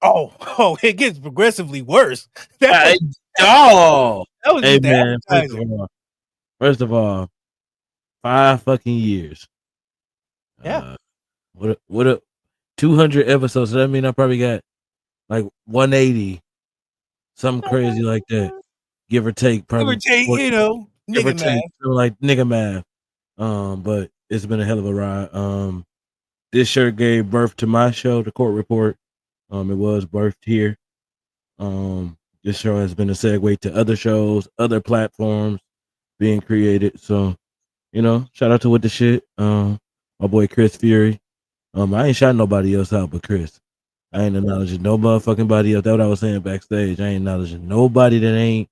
It gets progressively worse. That was hey just man, advertising. first of all, 5 fucking years. Yeah. What a 200 episodes. So that mean I probably got like 180, something crazy like that, give or take. Probably Give or take, 40, give or nigga take, math. something like nigga math. But it's been a hell of a ride. This shirt gave birth to my show, The Court Report. It was birthed here. This show has been a segue to other shows, other platforms being created. So, shout out to With the Shit. My boy Chris Fury. I ain't shouting nobody else out but Chris. I ain't acknowledging no motherfucking body else. That's what I was saying backstage. I ain't acknowledging nobody that ain't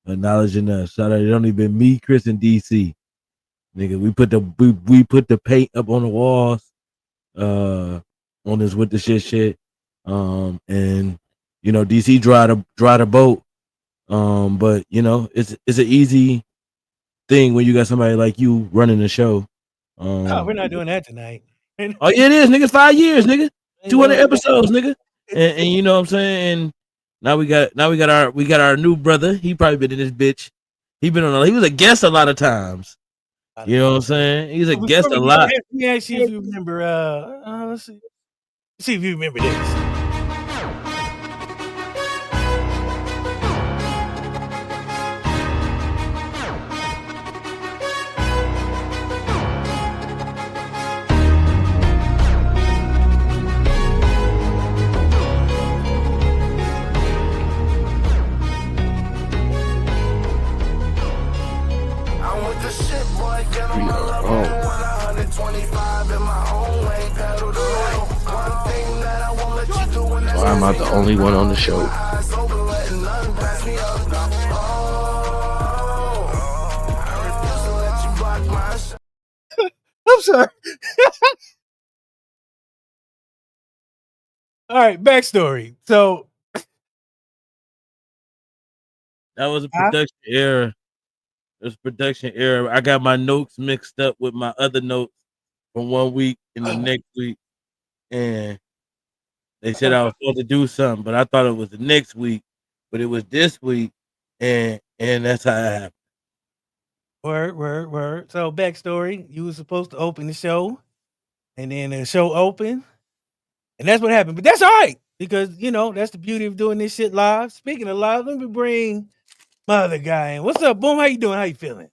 acknowledging us. Shout out, it only been me, Chris, and DC. Nigga, we put the paint up on the walls, on this With the shit. And DC dry the boat. But it's an easy thing when you got somebody like you running the show. No, we're not doing that tonight. Oh yeah, it is, nigga. 5 years, nigga. 200 episodes, nigga. And you know what I'm saying? And now we got our new brother. He probably been in this bitch. He was a guest a lot of times. You know what I'm saying? He's a guest a lot. Let me ask you if you remember. Let's see if you remember this. Why am I the only one on the show? I'm sorry. All right, backstory. So that was a production error. It was production error. I got my notes mixed up with my other notes from 1 week and the next week, and they said I was supposed to do something, but I thought it was the next week, but it was this week, and that's how it happened. Word. So backstory: you were supposed to open the show, and then the show opened, and that's what happened. But that's all right because that's the beauty of doing this shit live. Speaking of live, let me bring my other guy in. What's up, Boom? How you doing? How you feeling?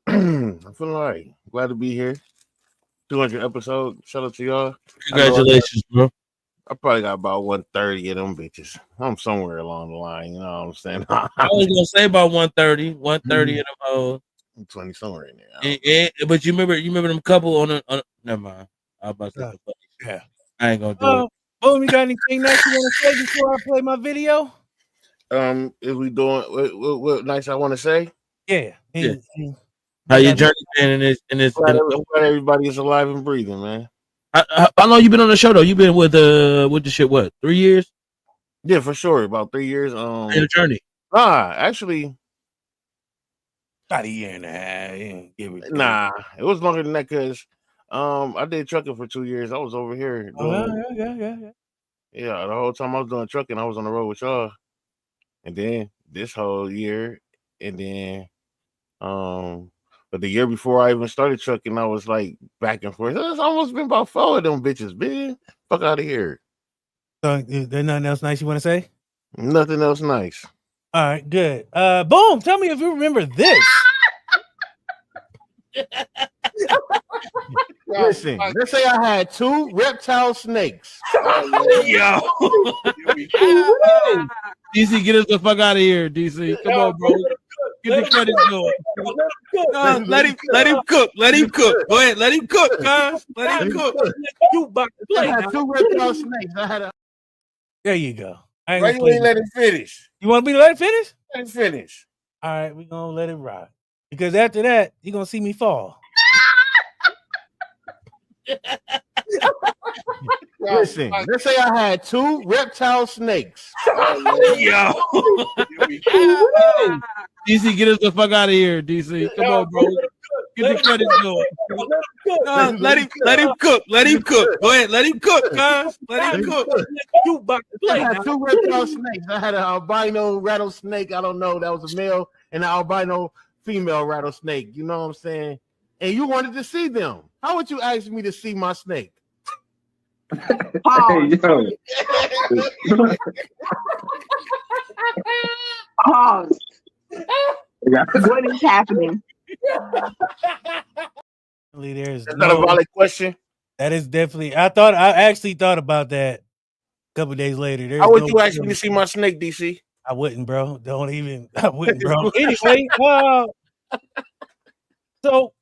I'm feeling all right. Glad to be here. 200 episodes. Shout out to y'all. Congratulations, bro. I probably got about 130 of them bitches. I'm somewhere along the line. You know what I'm saying? I was gonna say about 130 of them hoes. 20 somewhere in there. But you remember them couple on never mind. I was about to say yeah. I ain't gonna do it. Boom, you got anything nice you want to say before I play my video? Is we doing what nice I want to say? Yeah. How your journey been in this? Glad everybody is alive and breathing, man. How long you been on the show though? You been with the shit? What, 3 years? Yeah, for sure. About 3 years. In the journey. Actually, about a year and a half. Nah, it was longer than that because I did trucking for 2 years. I was over here. Yeah, the whole time I was doing trucking, I was on the road with y'all. And then this whole year, and then but the year before I even started trucking, I was like back and forth. It's almost been about 4 of them bitches, man. Fuck out of here. So there's nothing else nice you want to say? Nothing else nice. All right, good. Boom, tell me if you remember this. Listen, let's say I had 2 reptile snakes. Yo. DC, get us the fuck out of here, DC. Come on, bro. Get the credit going. Let him cook. Let him cook. Go ahead. Let him cook, guys. Let him cook. You about to play. I had 2 reptile snakes. There you go. Why you ain't let him finish? You want me to let it finish? Let him finish. All right, we're going to let it rock. Because after that, you're going to see me fall. Listen, let's say I had 2 reptile snakes. Yo. DC, get us the fuck out of here, DC. Come on, bro. Get the credit going. Let him cook. Let him cook. Go ahead. Let him cook, guys. Let him cook. You about to play. I had 2 reptile snakes. I had an albino rattlesnake. I don't know. That was a male, and an albino female rattlesnake. You know what I'm saying? And you wanted to see them. How would you ask me to see my snake? Hey, yo. Pause. What is happening? There's Is that a valid question? That is definitely. I actually thought about that a couple days later. There's How would you ask me to see my snake, DC? I wouldn't, bro. Don't even. I wouldn't, bro. Anyway, so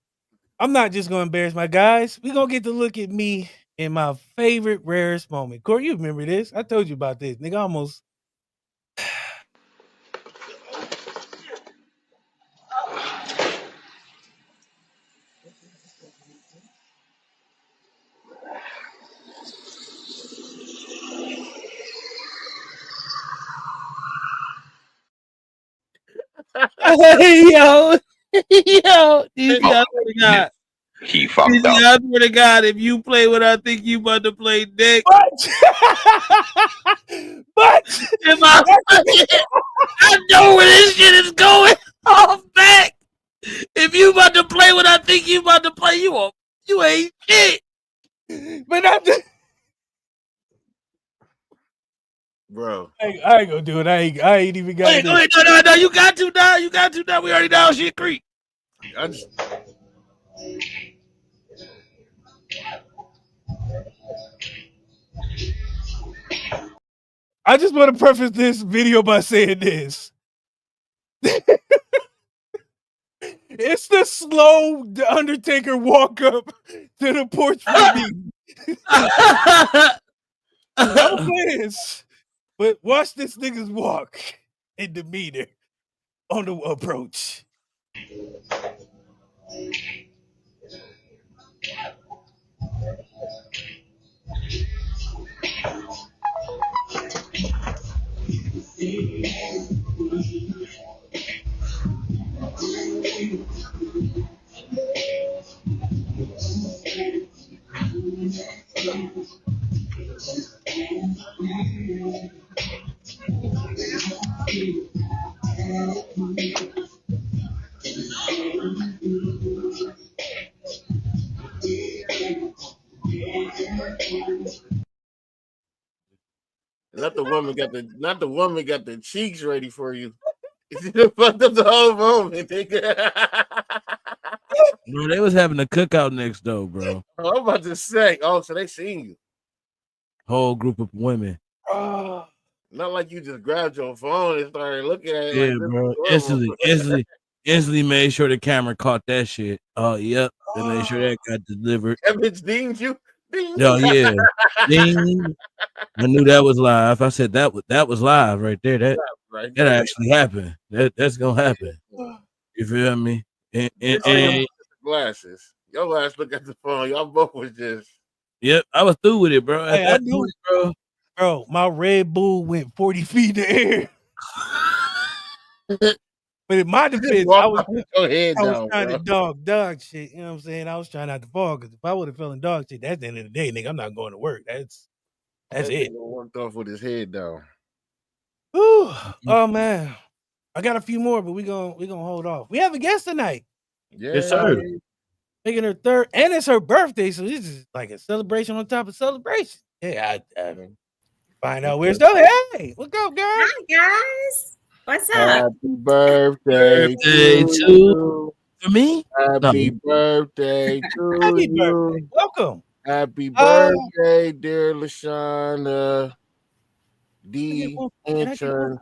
I'm not just gonna embarrass my guys. We're gonna get to look at me in my favorite rarest moment. Corey, you remember this? I told you about this. Nigga almost. Yo, DC, I swear to God. He fucked DC, up. I swear to God, if you play what I think you about to play next. But if I know where this shit is going off back. If you about to play what I think you about to play, you ain't shit. But not the Bro. I ain't gonna do it. I ain't even got it. No, you got to now. You got to now. We already down shit creek. I just want to preface this video by saying this. It's the slow Undertaker walk up to the porch for me. No plans, but watch this nigga's walk and demeanor on the approach. Not the woman got the cheeks ready for you. You fucked up the whole moment. Bro, they was having a cookout next door, bro. I'm about to say, so they seen you. Whole group of women. Not like you just grabbed your phone and started looking at it. Yeah, like, bro. Instantly made sure the camera caught that shit. Oh, yep. They made sure that got delivered. That bitch dinged you. Ding. Oh, yeah. Ding. I knew that was live. I said that was live right there. That actually happened. That's gonna happen. You feel me? And glasses. Your ass look at the phone. Y'all both was just. Yep, I was through with it, bro. Hey, I knew it, bro. Bro, my Red Bull went 40 feet in the air. But in my defense, I was trying to dog shit. You know what I'm saying? I was trying not to fall because if I would have fell in dog shit, that's the end of the day, nigga. I'm not going to work. That's it. Walked off with his head down. Whew. Oh man, I got a few more, but we gonna hold off. We have a guest tonight. Yeah. Yes, sir. Making her third, and it's her birthday, so this is like a celebration on top of celebration. Yeah, I find out where's the hey, what's up, girl? Hi guys, what's up? Happy birthday to you. For me? Happy birthday to Happy you. birthday. Welcome. Happy birthday, dear LaShonda. The intern.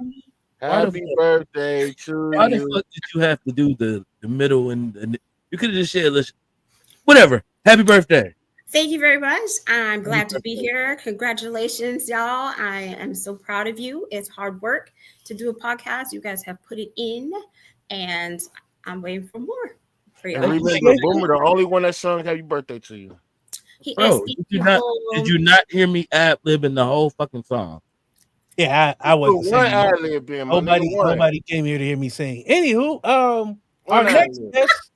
Happy birthday to Why you. the fuck did you have to do the middle and you could have just said, listen, whatever. Happy birthday. Thank you very much. I'm glad to be here. Congratulations, y'all. I am so proud of you. It's hard work to do a podcast. You guys have put it in, and I'm waiting for more for you. And remember, Boomer, the only one that sung happy birthday to you. Bro, did you not hear me ad-libbing the whole fucking song? Yeah, I wasn't saying nobody came here to hear me sing. Anywho, our next guest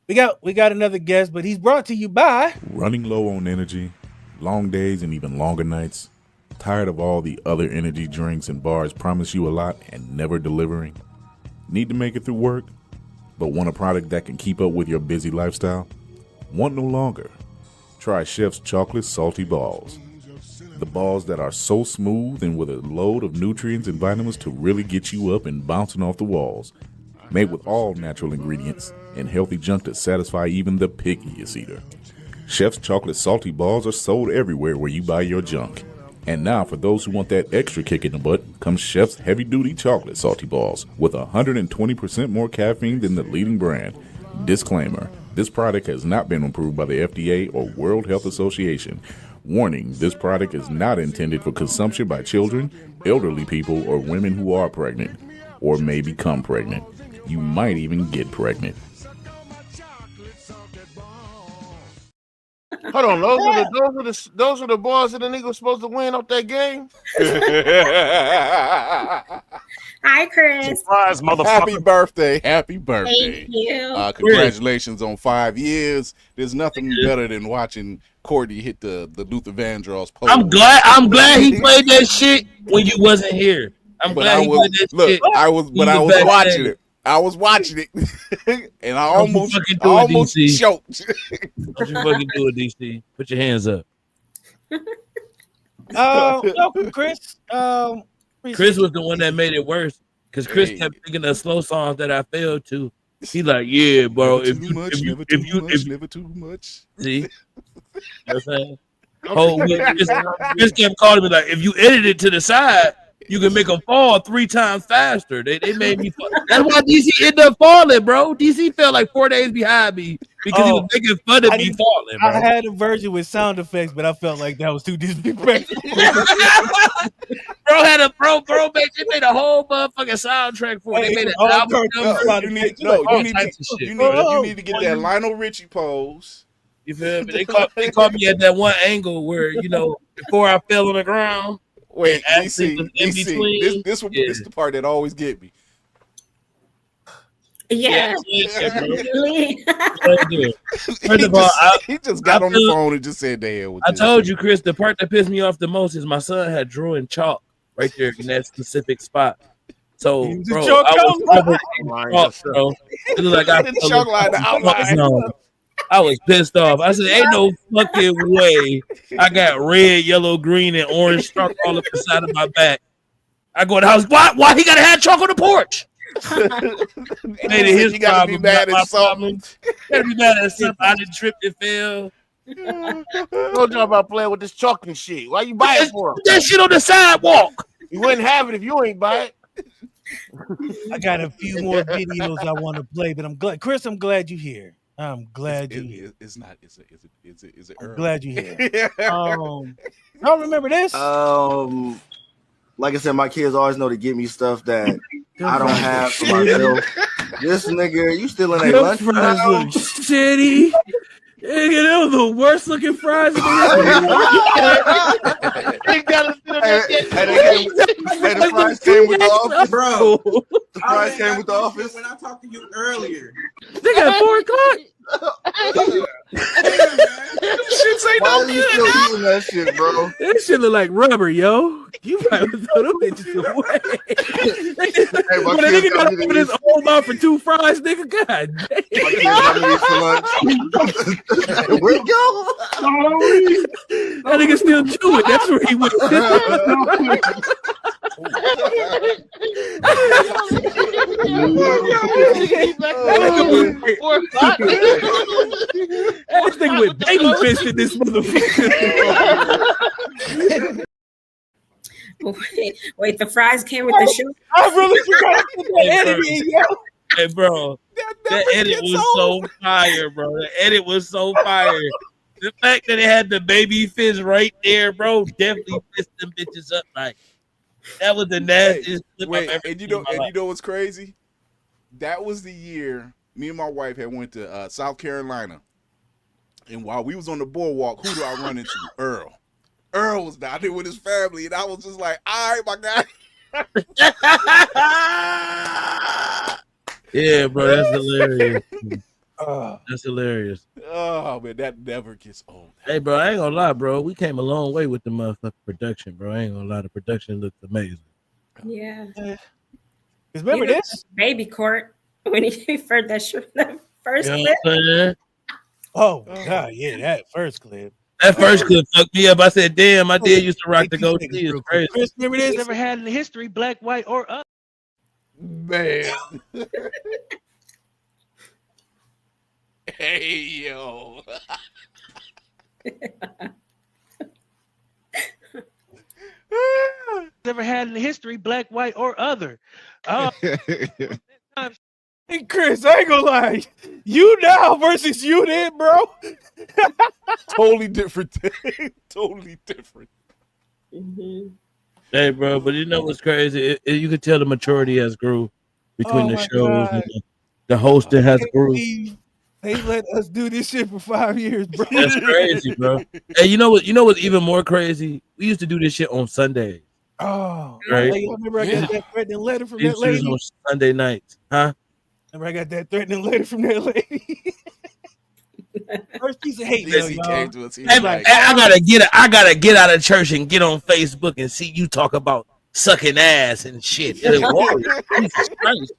we got another guest, but he's brought to you by Running low on energy, long days and even longer nights. Tired of all the other energy drinks and bars promise you a lot and never delivering? Need to make it through work, but want a product that can keep up with your busy lifestyle? Want no longer? Try Chef's Chocolate Salty Balls. The balls that are so smooth and with a load of nutrients and vitamins to really get you up and bouncing off the walls. Made with all natural ingredients and healthy junk to satisfy even the pickiest eater. Chef's Chocolate Salty Balls are sold everywhere where you buy your junk. And now, for those who want that extra kick in the butt, comes Chef's Heavy Duty Chocolate Salty Balls with 120% more caffeine than the leading brand. Disclaimer: this product has not been approved by the FDA or World Health Association. Warning: this product is not intended for consumption by children, elderly people, or women who are pregnant or may become pregnant. You might even get pregnant. Hold on, those are the balls that the nigga was supposed to win off that game. Hi, Chris. Surprise, motherfucker. Happy birthday. Happy birthday. Thank you. Congratulations on 5 years. There's nothing better than watching Courtney hit the Luther Vandross pole. I'm glad he played that shit when you wasn't here. I'm glad he played that shit. I was watching it. I was watching it, and I almost choked. Don't you fucking do it, DC. Put your hands up. Welcome, Chris. Chris was the one that made it worse because Chris kept thinking of slow songs that I failed to. He like, yeah, bro. Never too much. See, you know what I'm saying? Chris kept calling me like, if you edit it to the side, you can make them fall 3 times faster. They made me fall. That's why DC ended up falling, bro. DC fell like 4 days behind me because he was making fun of me falling, bro. I had a version with sound effects, but I felt like that was too disrespectful. Bro they made a whole motherfucking soundtrack for it. They made an album. You need to get that Lionel Richie pose. You feel me? They caught me at that one angle where, before I fell on the ground. Wait, DC, this is the part that always get me. Yeah. First of all, he just got on the phone and just said, "Damn." I told you, Chris, the part that pissed me off the most is my son had drew in chalk right there in that specific spot. So, bro, it was like I was pissed off. I said, ain't no fucking way I got red, yellow, green, and orange struck all up the side of my back. I go in the house, why he gotta have chalk on the porch? Made it his problem. Be mad at something. Gotta be mad at something. I didn't trip and fell. Told you about playing with this chalk and shit. Why you buy it for? Put that shit on the sidewalk. You wouldn't have it if you ain't buy it. I got a few more videos I want to play, but I'm glad, Chris. I'm glad you're here. I'm glad you're here. It's not. Is it? I'm glad you're here. Y'all remember this? Like I said, my kids always know to get me stuff that I don't have for myself. This nigga, you still in a lunch fries look shitty. Nigga, that was the worst looking fries in the the fries came with the office, bro. The fries came with the office. When I talked to you earlier, they got 4 o'clock. Shit ain't no good. Still eating that shit, bro? That shit look like rubber, yo. You probably throw them bitches away. When a nigga got to open his whole mouth for 2 fries, nigga, god damn. Where you go? That nigga still chewing. That's where he went. This nigga with baby fist in this motherfucker. Wait, the fries came with the shoe? I really forgot to put that edit in, yo. Hey, bro, that edit was so fire, bro. The edit was so fire. The fact that it had the baby fist right there, bro, definitely pissed them bitches up. Like, that was the nastiest clip I've ever seen. You know what's crazy? That was the year me and my wife had went to South Carolina. And while we was on the boardwalk, who do I run into? Earl. Earl was down there with his family, and I was just like, all right, my guy. Yeah, bro, that's hilarious. That's hilarious. Oh man, that never gets old. Hey, bro, I ain't gonna lie, bro. We came a long way with the motherfucking production, bro. I ain't gonna lie. The production looks amazing. Yeah. Because remember Even this? Baby Court when he heard that the first You know clip. what I'm saying? Oh, God, yeah, that first clip. That first clip fucked me up. I said, damn, my dad used to rock the goatee. It's crazy. Chris, remember this? Never had in history, black, white, or other. Man. Hey yo. Never had in history, black, white, or other. Hey, Chris, I ain't gonna lie. You now versus you then, bro. Totally different thing. Totally different. Hey, bro, but you know what's crazy? You could tell the maturity has grew between the my shows God. and the hosting has grew. They let us do this shit for 5 years, bro. That's crazy, bro. Hey, you know what? You know what's even more crazy? We used to do this shit on Sundays. Oh, right. Hey, I remember I got that threatening letter from We that used to do this lady. on Sunday nights, huh? Remember I got that threatening letter from that lady. First piece of hate, Yes, mail, he y'all. came to us. He Hey, was like, I gotta get out of church and get on Facebook and see you talk about sucking ass and shit. Jesus Christ.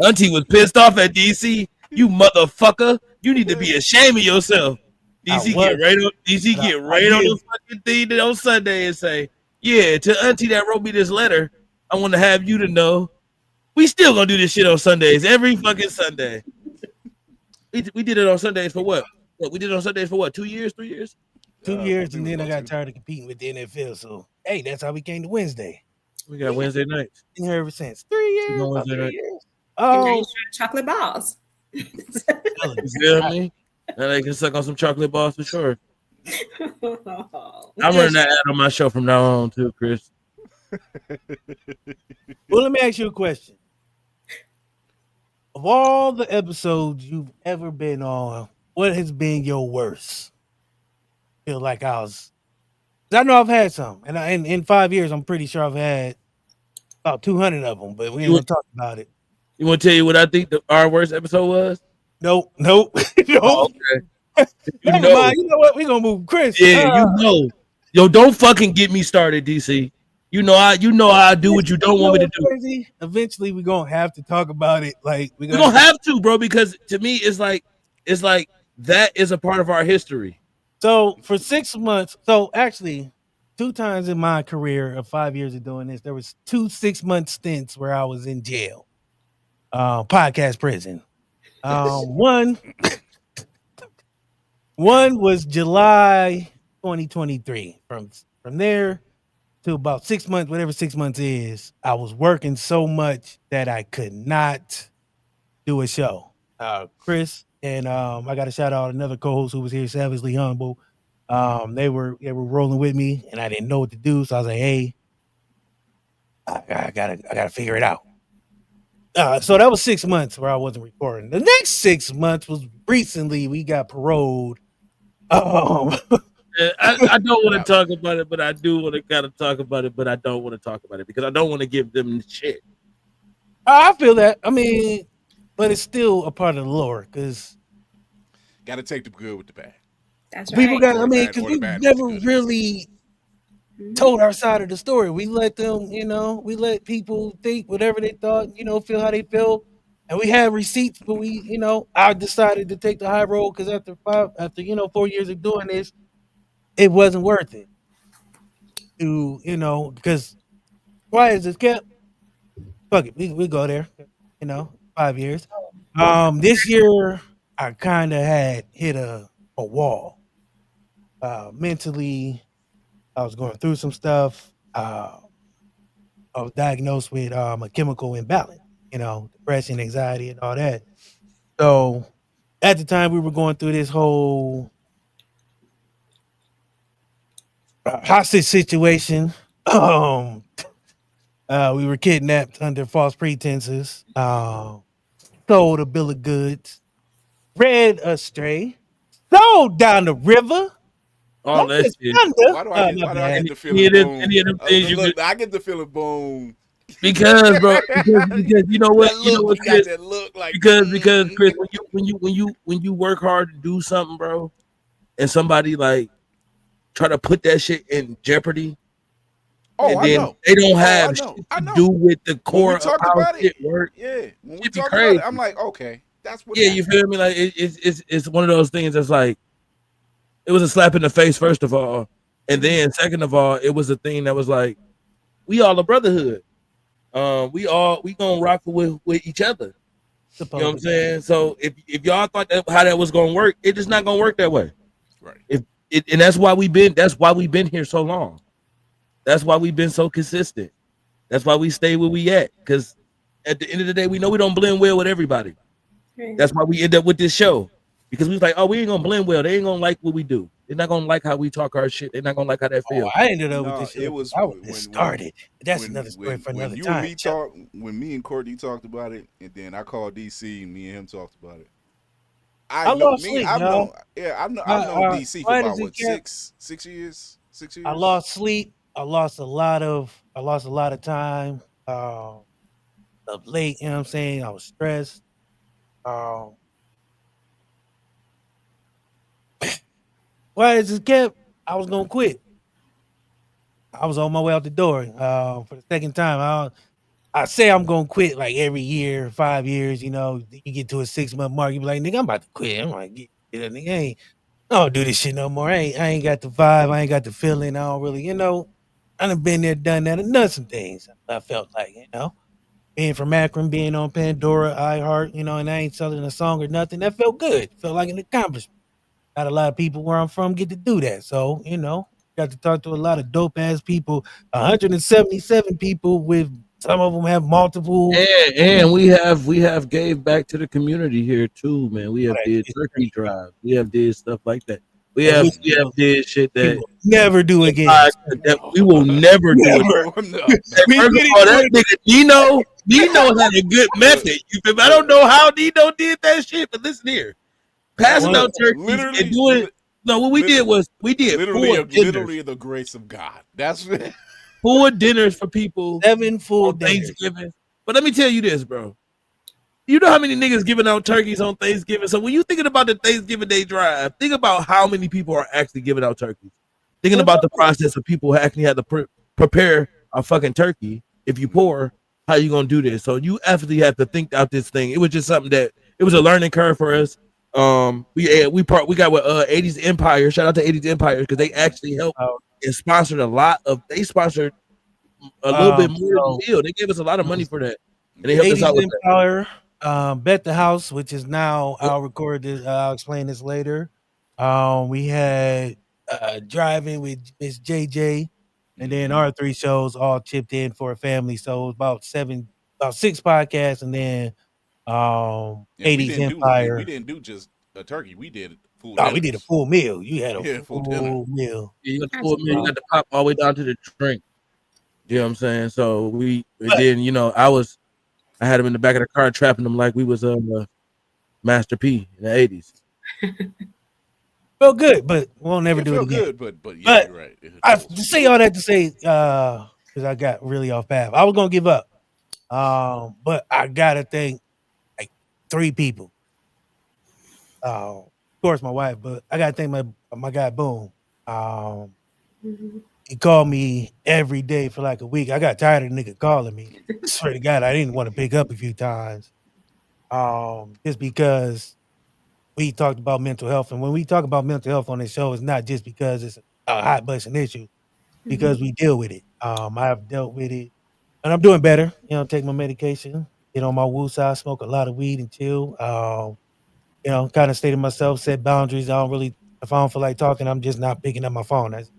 Auntie was pissed off at DC. You motherfucker. You need to be ashamed of yourself. DC get right on the fucking thing on Sunday and say, yeah, to Auntie that wrote me this letter, I want to have you to know we still gonna do this shit on Sundays every fucking Sunday. We did it on Sundays for what? We did it on Sundays for what? 2 years, 3 years? 2 years, and then I got tired of competing with the NFL. So, hey, that's how we came to Wednesday. We got Wednesday nights. Been here ever since. 3 years. on about Wednesday 3 night. years. And now Oh, you chocolate balls. You feel me? Now they can suck on some chocolate balls for sure. I'm running that ad on my show from now on too, Chris. well, let me ask you a question. Of all the episodes you've ever been on, what has been your worst? Feel like I know I've had some, and in 5 years, I'm pretty sure I've had about 200 of them, but we ain't gonna talk about it. You want to tell you what I think our worst episode was? Nope. Oh, okay. Never mind. You know what? We're gonna move Chris. Yeah, you know. Yo, don't fucking get me started, DC. You know I do what you don't want me to do. Crazy? Eventually, we're gonna have to talk about it. Like We're gonna have to, bro, because to me, it's like that is a part of our history. So for 6 months, so actually 2 times in my career of 5 years of doing this, there was 2 6-month stints where I was in jail, podcast prison. One was July 2023. From there to about 6 months, whatever 6 months is, I was working so much that I could not do a show. Chris and I got to shout out another co-host who was here, Savagely Humble. They were rolling with me, and I didn't know what to do, so I was like, "Hey, I gotta figure it out." So that was 6 months where I wasn't recording. The next 6 months was recently we got paroled. I don't want to talk about it, but I do want to kind of talk about it, but I don't want to talk about it because I don't want to give them shit. I feel that. I mean, but it's still a part of the lore because got to take the good with the bad. That's people right. got. I mean, because we never really told our side of the story. We let them, we let people think whatever they thought, feel how they feel. And we had receipts, but I decided to take the high road because after 4 years of doing this, it wasn't worth it. Because quiet as it's kept, fuck it, we go there, 5 years. This year I kind of had hit a wall. Mentally, I was going through some stuff. I was diagnosed with a chemical imbalance, depression, anxiety, and all that. So at the time, we were going through this whole hostage situation. We were kidnapped under false pretenses, sold a bill of goods, read astray, sold down the river. Oh, that's it. Why do I get the feeling boom? I get the feeling boom. Because, bro, because you know what, That look, he got Chris. that look like Because Chris, when you work hard to do something, bro, and somebody like try to put that shit in jeopardy, Oh, and I then know. they don't Oh, I have know. shit I to know. do with the When we core of talked how about it, shit work. yeah. When we Shit be talked about crazy. it, I'm like, okay, that's what Yeah, happened. you feel me? Like it's one of those things that's like it was a slap in the face, first of all, and then second of all, it was a thing that was like we all a brotherhood. We gonna rock with each other. You know what I'm saying? So if y'all thought that how that was gonna work, it is not gonna work that way. Right. And that's why we've been here so long. That's why we've been so consistent. That's why we stay where we at. Because at the end of the day, we know we don't blend well with everybody. Right. That's why we end up with this show. Because we was like, oh, we ain't gonna blend well. They ain't gonna like what we do. They're not gonna like how we talk our shit. They're not gonna like how that Oh, feels. I ended up with No, this shit. it was I was when started. That's another story for when another you time. and me talk, when me and Courtney talked about it, and then I called DC, and me and him talked about it. I lost sleep, I've y'all. known DC for why about does it what care? 6 years. 6 years. I lost sleep. I lost a lot of time. Up late, you know what I'm saying? I was stressed. Why is it kept? I was gonna quit. I was on my way out the door for the second time. I say I'm gonna quit like every year, 5 years. You know, you get to a 6 month mark, you be like, nigga, I'm about to quit. I'm like, nigga, I don't do this shit no more. I ain't got the vibe. I ain't got the feeling. I don't really, I done been there, done that, and done some things. I felt like, being from Akron, being on Pandora, iHeart, and I ain't selling a song or nothing. That felt good. Felt like an accomplishment. Not a lot of people where I'm from get to do that. So, got to talk to a lot of dope ass people. 177 people with some of them have multiple. And we have gave back to the community here too, man. We have did turkey drives. We have did stuff like that. We have did shit that never do again. That we will never do it. No. First of all, that nigga Dino had a good method. You feel me? I don't know how Dino did that shit, but listen here. Passing out turkeys and doing no, what we did was we did literally the grace of God. That's 4 dinners for people. 7 full on Thanksgiving. But let me tell you this, bro. You know how many niggas giving out turkeys on Thanksgiving? So when you thinking about the Thanksgiving Day drive, think about how many people are actually giving out turkeys. Thinking about the process of people who actually had to prepare a fucking turkey. If you pour, how you gonna do this? So you absolutely have to think out this thing. It was just something that it was a learning curve for us. We got with 80s Empire. Shout out to 80s Empire because they actually helped and sponsored a lot of. They sponsored a little bit more than the deal. They gave us a lot of money for that, and they helped us out with Empire, Bet the House, which is now I'll record this. I'll explain this later. We had Driving with Miss JJ, and then our 3 shows all chipped in for a family. So it was about 6 podcasts, and then 80s Empire. We didn't do just a turkey. We did full. Oh, we did a full meal. You had a full meal. Yeah, you got the full meal. You got the pop all the way down to the drink. You know what I'm saying? So then I had him in the back of the car trapping them like we was Master P in the 80s. Felt good, but we'll never do it again. Good, but yeah, you're right. I say all that to say because I got really off path. I was gonna give up, but I gotta thank like 3 people. Of course, my wife, but I gotta thank my guy Boom. He called me every day for like a week. I got tired of the nigga calling me. I swear to God, I didn't want to pick up a few times. Just because we talked about mental health. And when we talk about mental health on this show, it's not just because it's a hot button issue, because we deal with it. I have dealt with it and I'm doing better. Take my medication, get on my woo side, smoke a lot of weed and chill. Kind of stay to myself, set boundaries. If I don't feel like talking, I'm just not picking up my phone. That's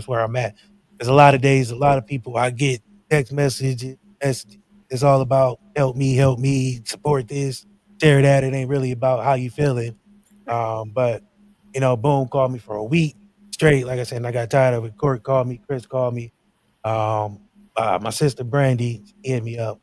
where I'm at. There's a lot of days, a lot of people I get text messages. It's all about help me, support this, share that. It ain't really about how you feeling. But Boom called me for a week straight. Like I said, and I got tired of it. Court called me, Chris called me. My sister Brandy hit me up.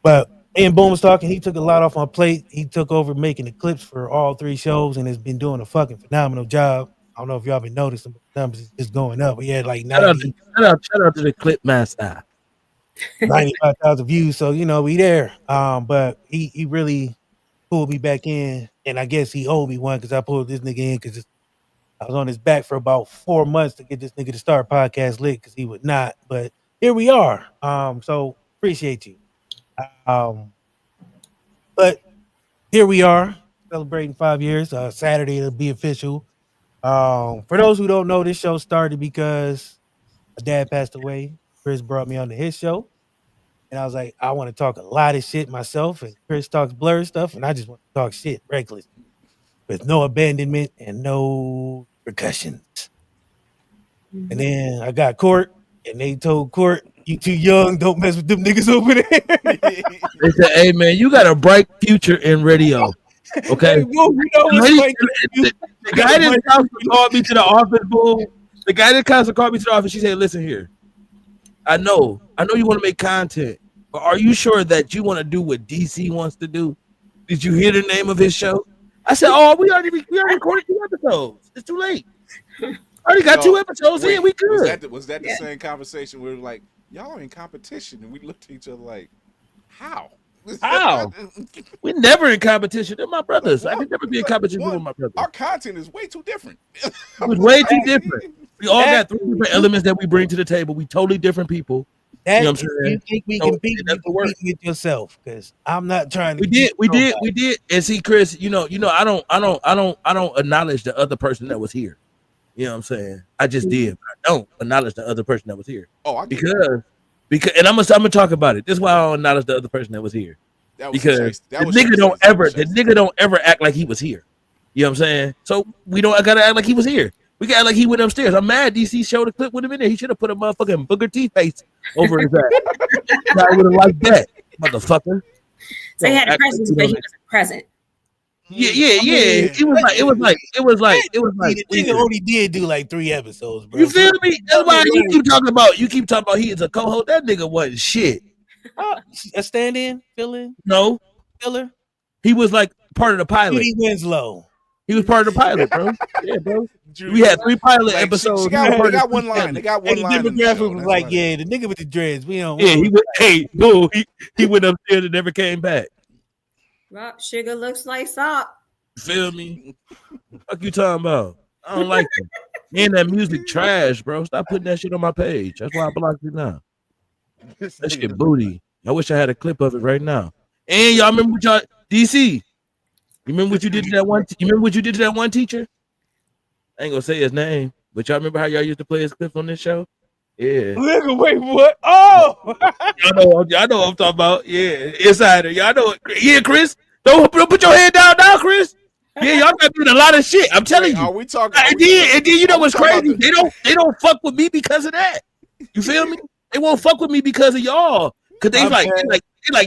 But me and Boom was talking. He took a lot off my plate. He took over making the clips for all 3 shows and has been doing a fucking phenomenal job. I don't know if y'all been noticing, but the numbers is just going up. We had like 90. Shout out to the clip master. 95,000 views. So we there. But he really pulled me back in, and I guess he owed me one because I pulled this nigga in because I was on his back for about 4 months to get this nigga to start podcast lit because he would not. But here we are. So appreciate you. But here we are celebrating 5 years. Saturday it'll be official. For those who don't know, this show started because my dad passed away. Chris brought me onto his show, and I was like, I want to talk a lot of shit myself, and Chris talks blur stuff, and I just want to talk shit reckless with no abandonment and no repercussions. And then I got Court, and they told Court, "You too young, don't mess with them niggas over there." They said, "Hey man, you got a bright future in radio." Okay. Hey, bro, the guy that called me to the office, boo. The guy that called me to the office, she said, "Listen here. I know you want to make content, but are you sure that you want to do what DC wants to do? Did you hear the name of his show?" I said, "Oh, we already recorded 2 episodes. It's too late. I already got 2 episodes in. We good." Was that the same conversation where like y'all are in competition, and we looked at each other like, how? How? We're never in competition. They're my brothers. I could never be in competition with my brothers. Our content is way too different. It was way too different. We all got 3 different elements that we bring to the table. We totally different people. That, you know what I'm saying? You think we compete with yourself? Because I'm not trying to. We did. And see, Chris, I don't acknowledge the other person that was here. You know what I'm saying? I just did. I don't acknowledge the other person that was here. Oh, because and I'm gonna talk about it. This is why I don't acknowledge the other person that was here. Because the nigga don't ever act like he was here. You know what I'm saying? So we don't gotta act like he was here. We got like he went upstairs. I'm mad DC showed a clip with him in there. He should have put a motherfucking booger teeth face over his ass. I would have liked that, motherfucker. So he had a presence, but he wasn't present. Yeah. It was like. The nigga only did do like 3 episodes, bro. You feel me? That's why you keep talking about he is a co-host. That nigga wasn't shit. A stand-in, fill-in? No. Filler? He was like part of the pilot. Judy Winslow. He was part of the pilot, bro. Yeah, bro. We had 3 pilot episodes. They got one line. They got one the line. Demographic was like, yeah, the nigga with the dreads. We don't. Yeah, he went upstairs and never came back. Well, sugar looks like salt. Feel me? Fuck you talking about? I don't like it. And that music trash, bro. Stop putting that shit on my page. That's why I blocked it now. That shit booty. I wish I had a clip of it right now. And y'all remember what y'all DC? You remember what you did to that one? You remember what you did to that one teacher? I ain't gonna say his name, but y'all remember how y'all used to play his clips on this show? Yeah. Nigga, wait, what? Oh, y'all know what I'm talking about. Yeah, insider. Y'all know it. Yeah, Chris. Don't put your head down now, Chris. Yeah, y'all got doing a lot of shit. I'm telling you. Are we talking? And then you know what's crazy? They don't fuck with me because of that. You feel me? They won't fuck with me because of y'all. Cause they like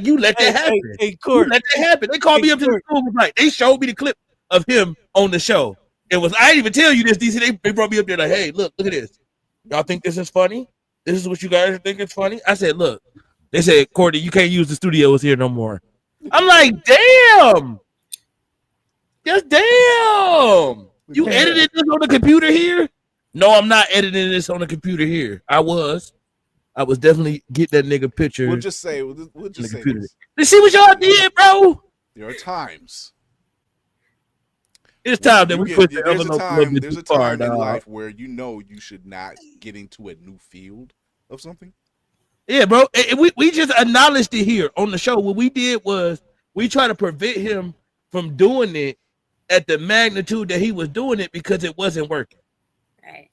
you let that happen. Hey, Court. You let that happen. They called me up to the school. Like they showed me the clip of him on the show. I didn't even tell you this, DC. They brought me up there like, hey, look at this. Y'all think this is funny? This is what you guys think it's funny? I said, look. They said, Courtney, you can't use the studios here no more. I'm like, damn. Just damn. You edited this on the computer here? No, I'm not editing this on the computer here. I was definitely getting that nigga picture. We'll just say this. You see what y'all did, bro? There are times. It's time that we put the envelope There's a time in life where you know you should not get into a new field of something. Yeah, bro. We just acknowledged it here on the show. What we did was we try to prevent him from doing it at the magnitude that he was doing it because it wasn't working. Right.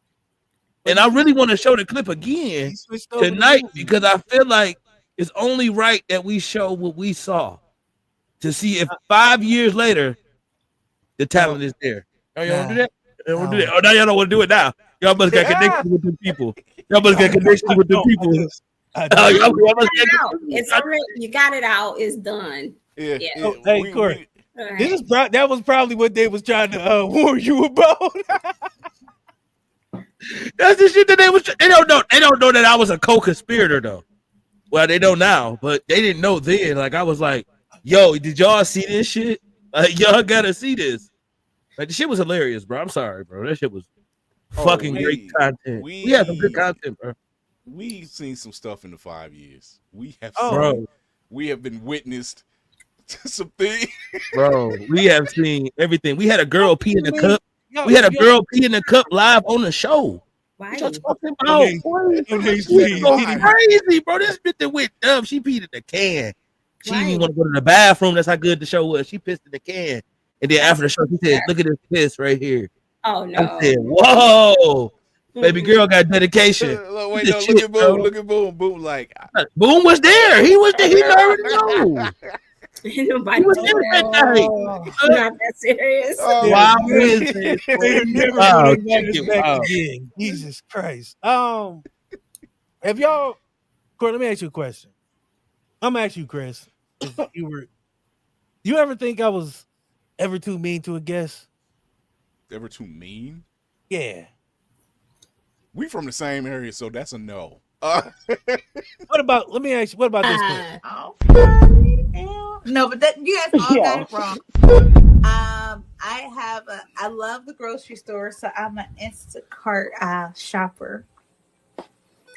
And I really want to show the clip again tonight because I feel like it's only right that we show what we saw to see if 5 years later the talent is there. Oh, y'all want to do that? Y'all want to do that? Oh, now y'all don't want to do it now. Y'all must got connections with the people. Y'all must got connections with the people. It's already, you got it out. It's done. Yeah. Oh, hey, Court. That was probably what they was trying to warn you about. That's the shit that they don't know. They don't know that I was a co-conspirator though. Well, they know now, but they didn't know then. Like I was like, yo, did y'all see this shit? Like y'all gotta see this. Like the shit was hilarious, bro. I'm sorry, bro. That shit was fucking great content. We had some good content, bro. we've seen some stuff in the 5 years. We have Bro, we have been witnessed to some things. bro, we have seen everything. We had a girl pee in the mean? cup. Yo, We had a yo, girl pee in the cup live on the show. Why? What y'all talking Okay, about? okay, She's please. so crazy, bro. This bitch that went dumb. She peed in the can. She didn't Why? even want to go to the bathroom. That's how good the show was. She pissed in the can. And then after the show, she said, "Look at this piss right here." Oh I no. said, "Whoa, baby girl got dedication." Wait, She no, said, look "Shit, at Boom. bro." Look at Boom. Boom, like, Boom was there. He was there. He already know. Nobody He was told there her. that night. It's not that serious. oh, Wow, Yeah. Wednesday. They'll never Wow, bring that chicken, back wow. again. Jesus Christ. Have y'all, Court, let me ask you a question. I'm gonna ask you, Chris. 'Cause you ever think I was ever too mean to a guest? ever too mean? Yeah. We from the same area, so that's a no. What about, let me ask you, what about this clip? No, but that you guys all got it wrong. I love the grocery store, so I'm an Instacart shopper.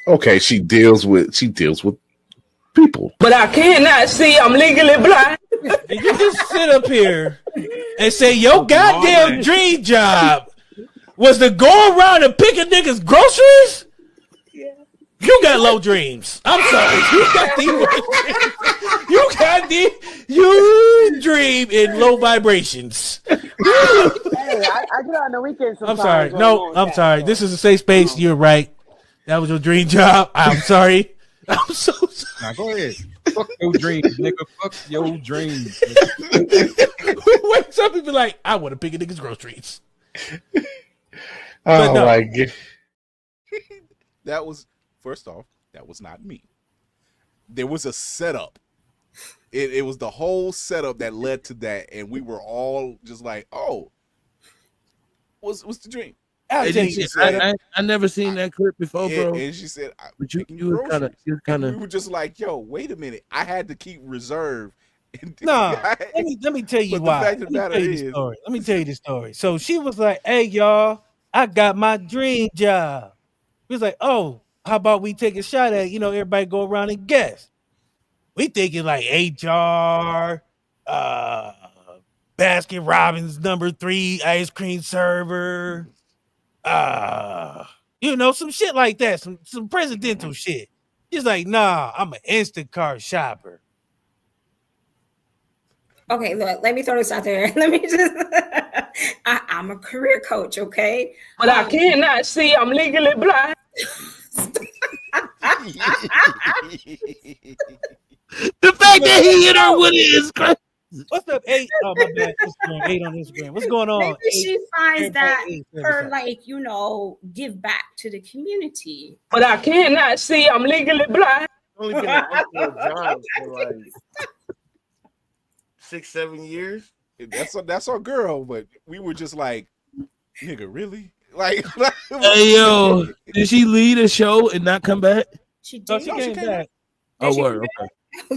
Okay, she deals with people. But I cannot see. I'm legally blind. Did you just sit up here and say your goddamn dream job was to go around and pick a nigga's groceries? Yeah. You got low dreams. I'm sorry. You dream in low vibrations. Hey, I get on the weekend sometimes. I'm sorry. No, I'm sorry. This is a safe space. You're right. That was your dream job. I'm sorry. I'm so sorry. Now go ahead. Fuck your dreams, nigga. Fuck your dreams. Who wakes up and be like, I want to pick a nigga's groceries. Oh no. my god. That was, first off, that was not me. There was a setup. It was the whole setup that led to that, and we were all just like, "Oh, what's the dream?" I'll tell you, I never seen that clip before, bro. And she said, But you was kind we of. were just like, "Yo, wait a minute!" I had to keep reserve. No, let me tell you But the why. fact of the matter is- Let me tell you the story. So she was like, "Hey, y'all, I got my dream job." We was like, "Oh, how about we take a shot at it? Everybody go around and guess." We thinking like HR, Baskin Robbins #3 ice cream server, some shit like that, some presidential shit. He's like, "Nah, I'm an Instacart shopper." Okay, look, let me throw this out there. Let me just I'm a career coach, okay? But I cannot see. I'm legally blind. The fact that he hit her with it is crazy. What's up, 8? Oh, my bad. Instagram, 8 on Instagram. What's going on? Maybe she finds that her, 8. give back to the community. But I cannot see. I'm legally blind. Only been an actual job for like 6-7 years. That's our girl, but we were just like, "Nigga, really?" Like, Hey yo, did she leave the show and not come back? She did. No, she came back. Oh, word. Okay.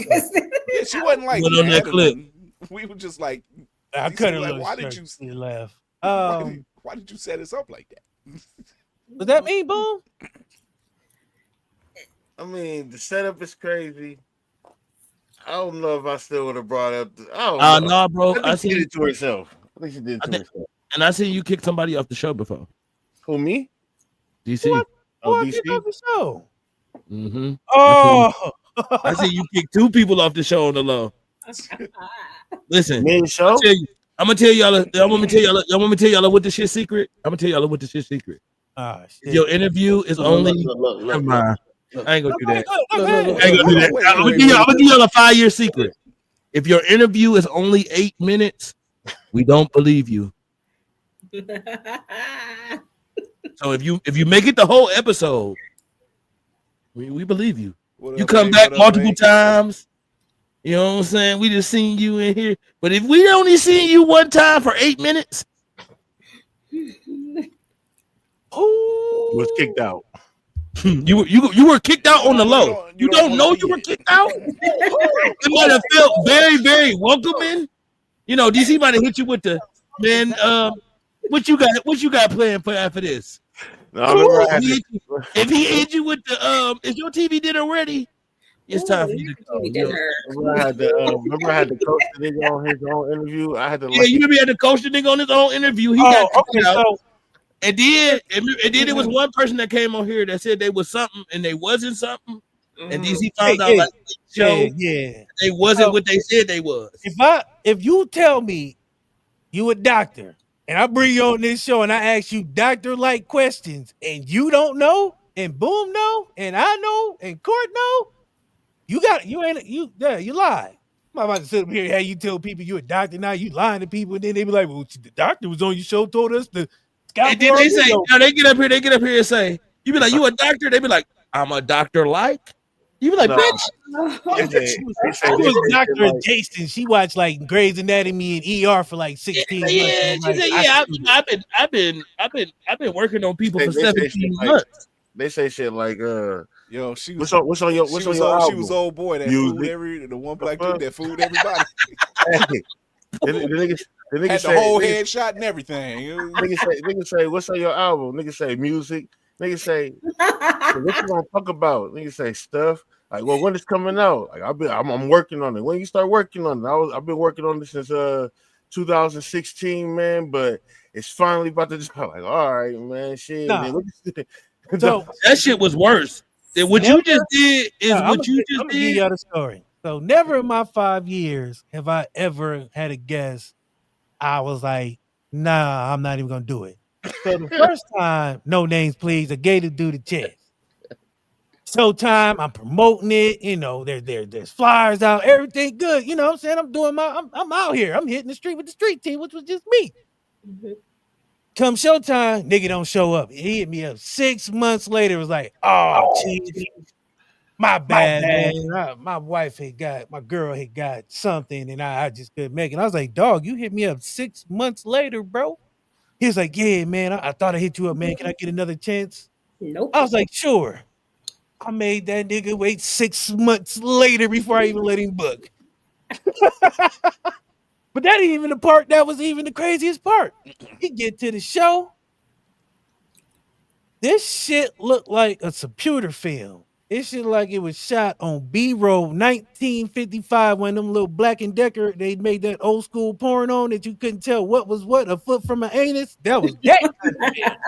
Yeah, she wasn't like Went on that clip. We were just like, I she cut said, her like, loose. why did you laugh? why did you set us up like that? Was that me, Boom? I mean, the setup is crazy. I don't know if I still would have brought up. I don't know. No, bro. I think she did it to herself. I think she did it to herself. And I seen you kick somebody off the show before. Who, me? DC. Oh, DC? I the show. Mm-hmm. Oh, I see you kick 2 people off the show on the low. Listen, show? I'm gonna tell y'all. Y'all want me to tell y'all what the shit secret? I'm gonna tell y'all what the shit secret. If your interview is only. Never mind. I ain't gonna do that. I ain't gonna do that. I'm gonna give y'all a 5-year secret. If your interview is only 8 minutes, we don't believe you. So if you make it the whole episode, we believe you. You come back multiple times. You know what I'm saying? We just seen you in here. But if we only seen you one time for 8 minutes, was kicked out. You were kicked out on the low. You don't know you were kicked out? It might have felt very, very welcoming. DC might have hit you with the man. What you got playing for after this? No, I remember I had If he hit you with the is your TV dinner ready? It's time for you to go. Remember I had the coach the nigga on his own interview. I had to Yeah, you remember he had to coach the nigga on his own interview. He got okay, out. so And then it was one person that came on here that said they was something and they wasn't something. And DC found out like show they wasn't what they said they was. If you tell me you a doctor and I bring you on this show and I ask you doctor-like questions and you don't know and Boom know and I know and Court know, you lie. I'm about to sit up here and have you tell people you a doctor now, you lying to people, and then they be like, well, the doctor was on your show, told us the and then they say, they get up here and say, you be like, you a doctor? They be like, I'm a doctor like. You be like, bitch. I was Dr. Jason. She watched like Grey's Anatomy and ER for like 16 months. Yeah, she said, yeah, I've been working on people for 17 months. They say shit like, yo, she was what's on your album? She was old boy that fooled the one black dude that fooled everybody. The nigga had say, the whole headshot and everything. Nigga say, what's on your album? Nigga say music. Nigga say, what you gonna talk about? Nigga say stuff. Like, well, when it's coming out? Like, I'm working on it. When you start working on it? I've been working on this since 2016, man. But it's finally about to drop. Like, all right, man, shit. Nah. Man, So that shit was worse than what you just did. I'm gonna give y'all the story. So never in my 5 years have I ever had a guest. I was like, nah, I'm not even gonna do it. So the first time, no names, please, I gave the dude a chance. Showtime, I'm promoting it. You know, there's flyers out, everything good. You know what I'm saying? I'm out here. I'm hitting the street with the street team, which was just me. Come showtime, nigga don't show up. He hit me up 6 months later. Was like, oh, geez, my bad, man. My girl had got something, and I just couldn't make it. I was like, dog, you hit me up 6 months later, bro. He was like, yeah, man. I thought I hit you up, man. Can I get another chance? Nope. I was like, sure. I made that nigga wait 6 months later before I even let him book. But that ain't even the part that was even the craziest part. He get to the show. This shit looked like a computer film. It shit like it was shot on B-roll 1955 when them little Black and Decker, they made that old school porn on that you couldn't tell what was what, a foot from an anus. That was that.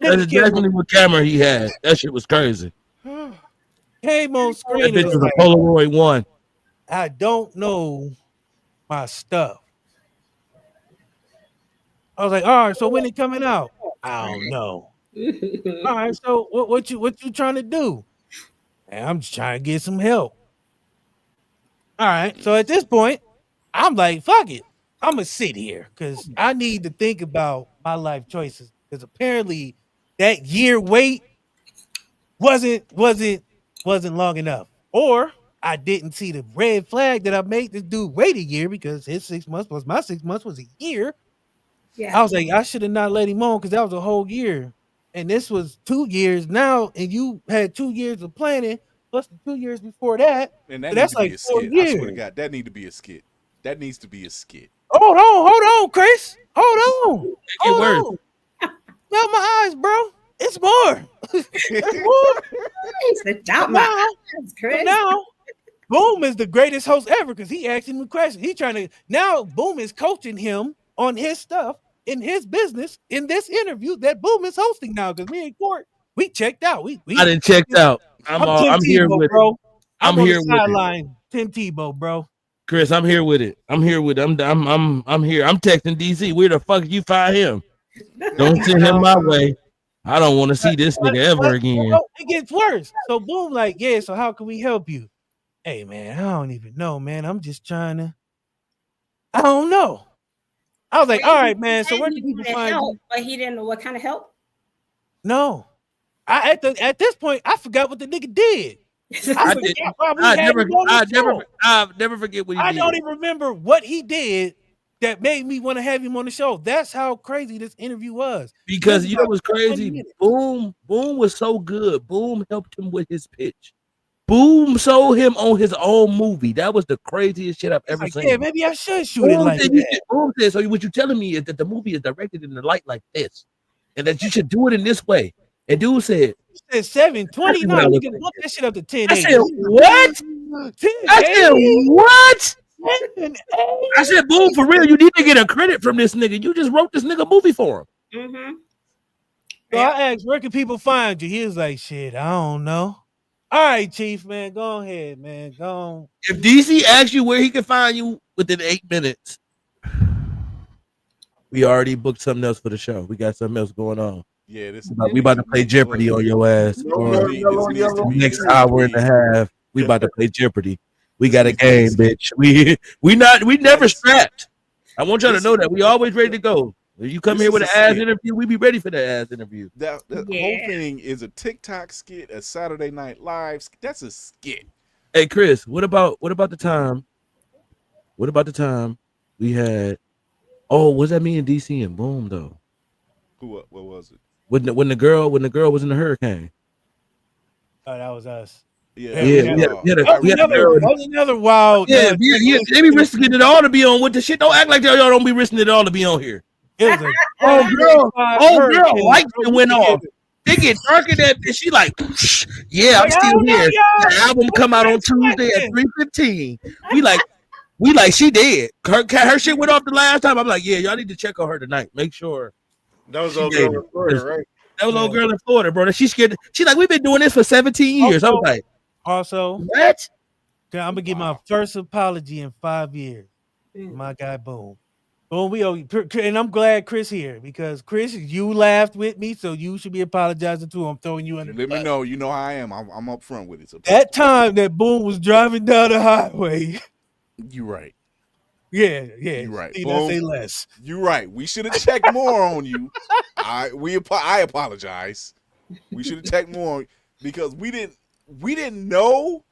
That's exactly what camera he had. That shit was crazy. Came on screen. That bitch was a Polaroid one. I don't know my stuff. I was like, all right, so when it coming out? I don't know. All right, so what you trying to do? And I'm just trying to get some help. All right, so at this point, I'm like, fuck it. I'm gonna sit here because I need to think about my life choices. Because apparently that year wait wasn't long enough. Or I didn't see the red flag that I made this dude wait a year because his 6 months plus my 6 months was a year. Yeah. I was like, I should have not let him on because that was a whole year. And this was 2 years now, and you had 2 years of planning plus the 2 years before that. And that so that's like be a 4 skit. years. I swear to God, that need to be a skit. That needs to be a skit. Hold on, Chris. Hold on. Hold on. Smell my eyes, bro. It's more. It's more. Stop my eyes, Chris. Now, Boom is the greatest host ever because he asking him questions. He trying to now. Boom is coaching him on his stuff in his business in this interview that Boom is hosting now. Because me and Court, we checked out. We I didn't checked out. I'm here with bro. it. I'm here with sideline. Tim Tebow, bro. Chris, I'm here with it. I'm here. I'm here. I'm texting DC. Where the fuck you find him? Don't send him my way. I don't want to see this nigga ever again. It gets worse. So Boom, like, yeah. So how can we help you? Hey man, I don't even know, man. I'm just trying to. I don't know. I was like, all right, man. So where do people find help? But he didn't know what kind of help. No, at this point, I forgot what the nigga did. I never forget what he did. I don't even remember what he did that made me want to have him on the show. That's how crazy this interview was. Because you know what's crazy? Boom was so good. Boom helped him with his pitch. Boom sold him on his own movie. That was the craziest shit I've ever seen. Yeah, maybe I should shoot it like that. Boom said, so what you're telling me is that the movie is directed in the light like this, and that you should do it in this way. And dude said, He said 720. That's No, what I you was can thinking. bump that shit up to 1080. I said, what? 1080. I said, what? 1080. I said, boom, for real, you need to get a credit from this nigga. You just wrote this nigga a movie for him. Mm-hmm. So I asked, where can people find you? He was like, shit, I don't know. All right, Chief, man, go ahead, man. Go on. If DC asks you where he can find you within 8 minutes, we already booked something else for the show. We got something else going on. Yeah, this We about to play Jeopardy on your ass. For the next hour and a half, we about to play Jeopardy. We got a game, bitch. We never strapped. I want y'all to know that we always ready to go. If you come here with an ass interview, we be ready for that ass interview. The whole thing is a TikTok skit, a Saturday Night Live. That's a skit. Hey Chris, what about the time? What about the time we had? Oh, was that me and DC and Boom though? What was it? When the girl was in the hurricane. Oh, that was us. Yeah. That was another wild. Yeah, they be risking it all to be on with the shit. Don't act like y'all don't be risking it all to be on here. It was a girl, lights went off. They get dark in that bitch. She like, yeah, I'm still here. The album come out on Tuesday at 3:15. We like she dead. Her shit went off the last time. I'm like, yeah, y'all need to check on her tonight. Make sure. That was old girl in Florida, right? That was old girl in Florida, bro. She's scared. She's like, we've been doing this for 17 years. I'm like, also, what? I'm gonna give my first apology in 5 years. My guy, Boom. Boom, we owe you. And I'm glad Chris here because Chris, you laughed with me, so you should be apologizing to him. I'm throwing you under the Let me bus. know. You know how I am. I'm up front with it. So That time that Boom was driving down the highway. You right. Yeah. You right. See, Boom. say less. You right. We should have checked more on you. I apologize. We should have checked more because we didn't know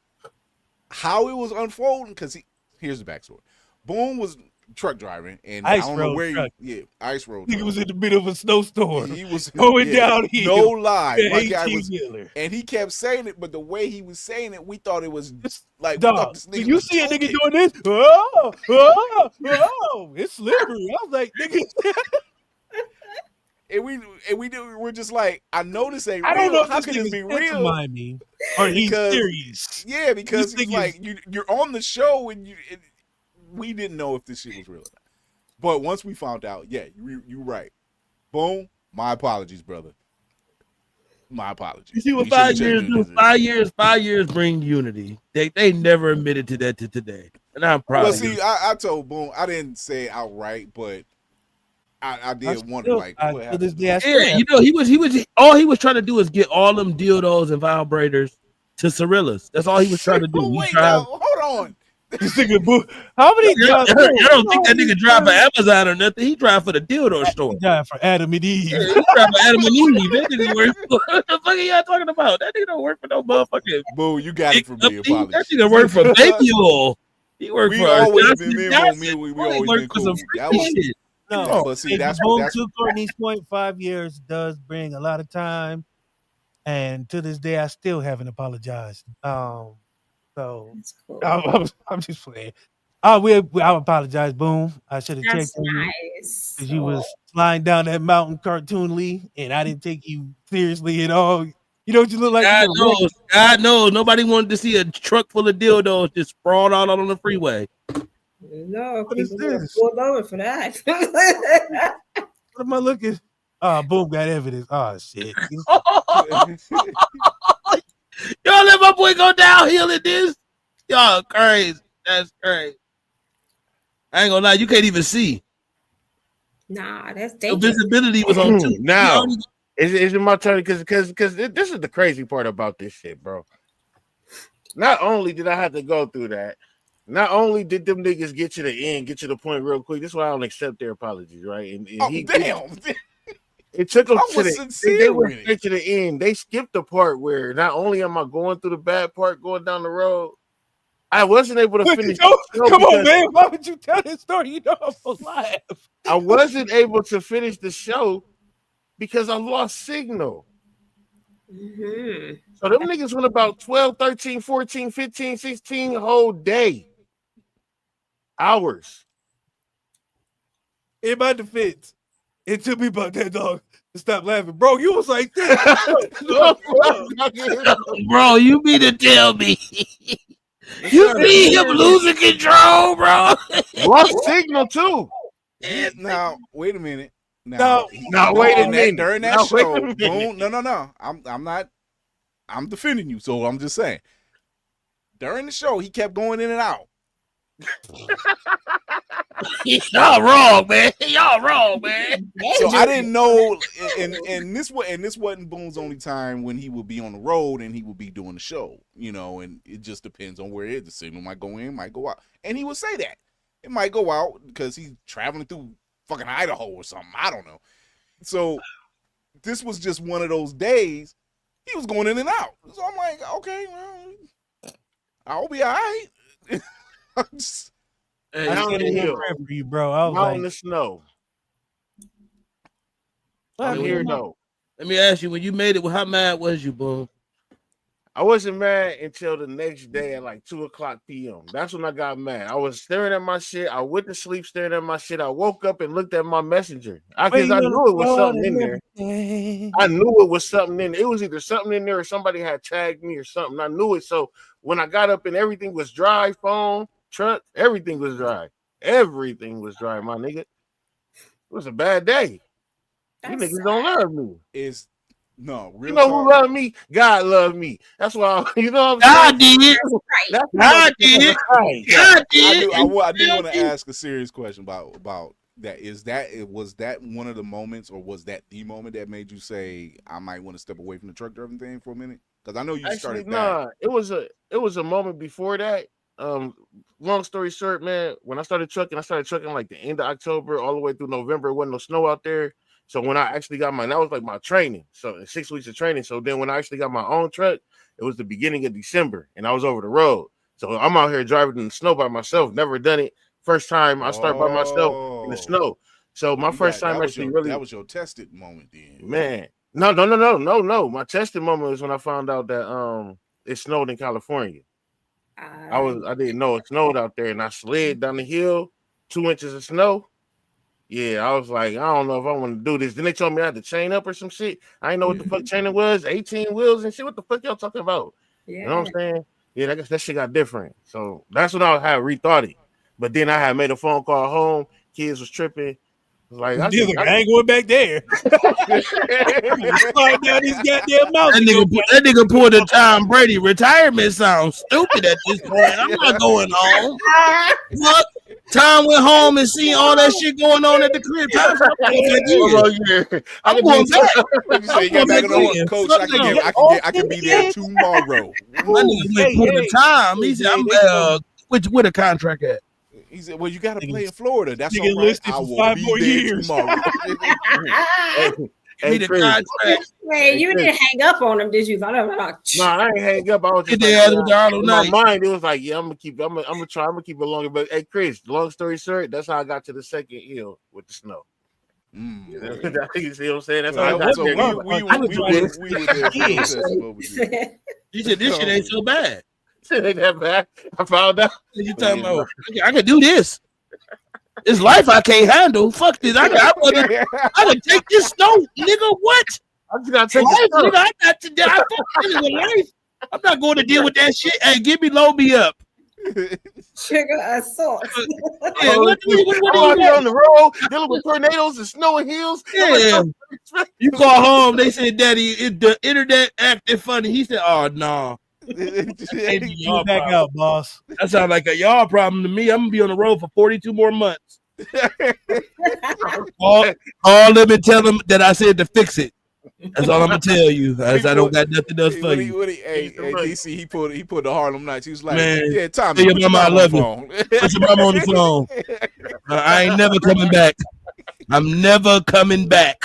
how it was unfolding. Because here's the backstory. Boom was truck driving and Ice I don't know road where truck. ice road. He was in the middle of a snowstorm. He was going down here. No lie. The My guy was, 18-wheeler. and he kept saying it, but the way he was saying it, we thought it was like, Dog, this when nigga you was see a nigga joking. doing this, it's slippery. I was like, nigga. And we're just like, I know this ain't I real. don't know if How this can this nigga's be real? pantomiming or he's serious. Yeah, because These it's niggas- like you're on the show and we didn't know if this shit was real or not. But once we found out, yeah, you're right. Boom. My apologies, brother. My apologies. You see what We 5 should've years checked do? 5 years bring unity. They never admitted to that to today, and I'm proud. Well, of see, you. I told Boom, I didn't say it outright, but I did wonder, like, what happened? Yeah, you know, he was all he was trying to do is get all them dildos and vibrators to Cirillas. That's all he was trying to do. He Wait, tried- now, hold on. This nigga, how many Y'all jobs? don't think that nigga drive for Amazon or nothing? He drive for the dildo store. He drive for Adam and Eve. Yeah, he drive for Adam and Eve. That nigga work for what the fuck are y'all talking about? That nigga don't work for no motherfucking. Boo, you got it from me. Apologies. That nigga work for Baby Oil. He work We for always Johnson been Johnson. on me. We always work been for cool. some That freaky was shit. No, but see, if that's Boom that's to Courtney's point, 5 years does bring a lot of time, and to this day, I still haven't apologized. So I'm just playing. I apologize, Boom. I should have That's checked on you nice. because you was flying down that mountain cartoonly, and I didn't take you seriously at all. You know what you look like? God knows. Nobody wanted to see a truck full of dildos just sprawled out on the freeway. No, What is people get this? pulled over for that. What am I looking? Boom got evidence. Oh shit. Y'all let my boy go downhill in this? Y'all crazy. That's crazy. I ain't gonna lie, you can't even see. Nah, that's The dangerous. visibility was on two. Now, is it my turn? Because this is the crazy part about this shit, bro. Not only did I have to go through that, not only did them niggas get to the end, get to the point real quick. This is why I don't accept their apologies, right? And damn. It took them I to was the sincere they went with it. straight to the end. They skipped the part where not only am I going through the bad part, going down the road, I wasn't able to finish. Come the show on, because man. Why would you tell this story? You know I'm gonna laugh. I wasn't able to finish the show because I lost signal. Mm-hmm. So them niggas went about 12, 13, 14, 15, 16 whole day. Hours. In my defense, it took me about that dog Stop laughing, bro. You was like this. Bro, you mean to tell me you see him losing control, bro? Lost signal too. Now, wait a minute. Now, wait a minute. During that Now, wait a show, minute. Boom, no. I'm not. I'm defending you, so I'm just saying. During the show, he kept going in and out. Y'all wrong, man. Y'all wrong, man. So I didn't know, and this wasn't Boone's only time when he would be on the road and he would be doing the show, and it just depends on where it is. The signal might go in, might go out, and he would say that it might go out because he's traveling through fucking Idaho or something. I don't know. So this was just one of those days he was going in and out. So I'm like, okay, well, I'll be all right. I Down the hill, for you, bro. I was out like, in the snow. I'm I'm here though. Let me ask you, when you made it, how mad was you, Boom? I wasn't mad until the next day at like 2:00 p.m. That's when I got mad. I was staring at my shit. I went to sleep staring at my shit. I woke up and looked at my messenger because I knew it was something in there. I knew it was something in there. It was either something in there or somebody had tagged me or something. I knew it. So when I got up and everything was dry, phone, truck, everything was dry. Everything was dry, my nigga. It was a bad day. You niggas don't love me. No, real you know who loved me? God loved me. That's why you know what I'm saying? God did. God did. I do want to ask a serious question about that. Was that one of the moments, or was that the moment that made you say I might want to step away from the truck driving thing for a minute? Because I know you started. Nah, it was a moment before that. Long story short, man, when I started trucking like the end of October all the way through November. It wasn't no snow out there. So when I actually got that was like my training. So 6 weeks of training. So then when I actually got my own truck, it was the beginning of December and I was over the road. So I'm out here driving in the snow by myself. Never done it. First time I started by myself in the snow. So my first time that was your tested moment then. Man. No. My tested moment was when I found out that it snowed in California. I didn't know it snowed out there and I slid down the hill, 2 inches of snow. Yeah, I was like, I don't know if I want to do this. Then they told me I had to chain up or some shit. I didn't know what the fuck chaining was, 18 wheels and shit. What the fuck y'all talking about? Yeah. You know what I'm saying? Yeah, I guess that shit got different. So that's when I had rethought it. But then I had made a phone call home. Kids was tripping. Like I ain't going back there. That nigga pulled a Tom Brady. Retirement sounds stupid at this point. I'm not going home. What? Tom went home and seen all that shit going on at the crib. I'm going back. Coach, I can be there tomorrow. He said, I'm with a contract at. He said, "Well, you got to play in Florida. That's all right. I will be there tomorrow." Hey, you didn't hang up on him, did you? No, I ain't hang up. I was just in my mind. It was like, yeah, I'm gonna keep it longer. But hey, Chris, long story short, that's how I got to the second hill with the snow. You see what I'm saying? That's how I got there. You said this shit ain't so bad. Shit ain't that bad. I found out. You talking about? I can do this. It's life I can't handle. Fuck this. I can take this snow, nigga. What? I'm gonna take life, nigga. I got to die. With life. I'm not going to deal with that shit. Hey, give me load me up. Sugar assault. Yeah, what on the road dealing with tornadoes and snow and hills. Yeah. You call home. They said, "Daddy, the internet acting funny." He said, "Oh no." You back out, boss. That sounds like a y'all problem to me. I'm gonna be on the road for 42 more months. Call them and tell them that I said to fix it. That's all I'm gonna tell you. I don't got nothing else for you. Hey, DC, he pulled the Harlem Nights. He was like, "Man, yeah, Tommy, tell your mama I love you. Put your mama on the phone. I ain't never coming back. I'm never coming back."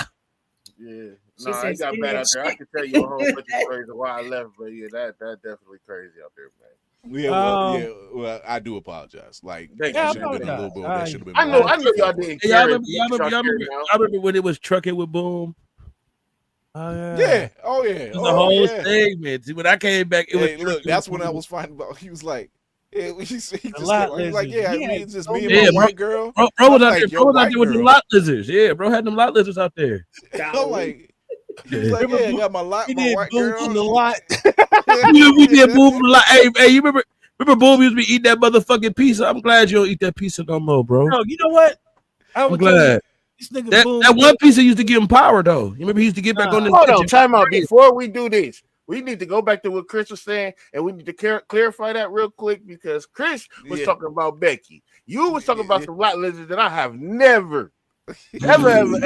Yeah. No, I got bad out there. I can tell you a whole bunch of stories of why I left, but yeah, that definitely crazy out there, man. Yeah, well, I do apologize. Like, that should have been a little bit. That should have been. I know y'all didn't care. I remember when it was trucking with Boom. Yeah. Oh yeah. It was the whole thing, man. See, when I came back, it was. Look, that's when I was finding out. He was like, Yeah, he just lot he's like, lizards. yeah, He had it's just so me and many- my bro. white girl. Bro I'm was out like, there. yo, Bro was out white there with the girl. lot lizards. Yeah, bro had them lot lizards out there. I'm like, he was like, yeah, I got my We my did white boom girl. on the lot. we did boom a lot. Hey, you remember Boom used to be eating that motherfucking pizza? I'm glad you don't eat that pizza no more, bro. No, you know what? I I'm would tell you, glad. this nigga That Boom. one pizza used to give him power though. You remember he used to get back on this Hold bitch on, and- time out. Before we do this, we need to go back to what Chris was saying, and we need to clarify that real quick because Chris was talking about Becky. You was talking about some lot lizards that I have never, ever.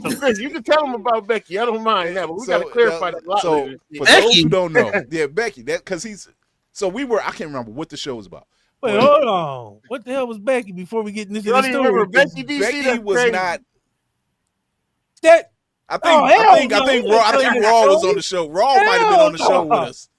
So Chris, you can tell them about Becky. I don't mind that, but we got to clarify that lot So lizard. for those who don't know, yeah, Becky, that because I can't remember what the show was about. Wait, hold on. What the hell was Becky before we get into You the don't even story? remember Becky DC? Becky That's was crazy. not. That I think Oh, I hell think no. I think We Raw, didn't I tell think you Raw that was story. on the show. Raw might have been on the show with us.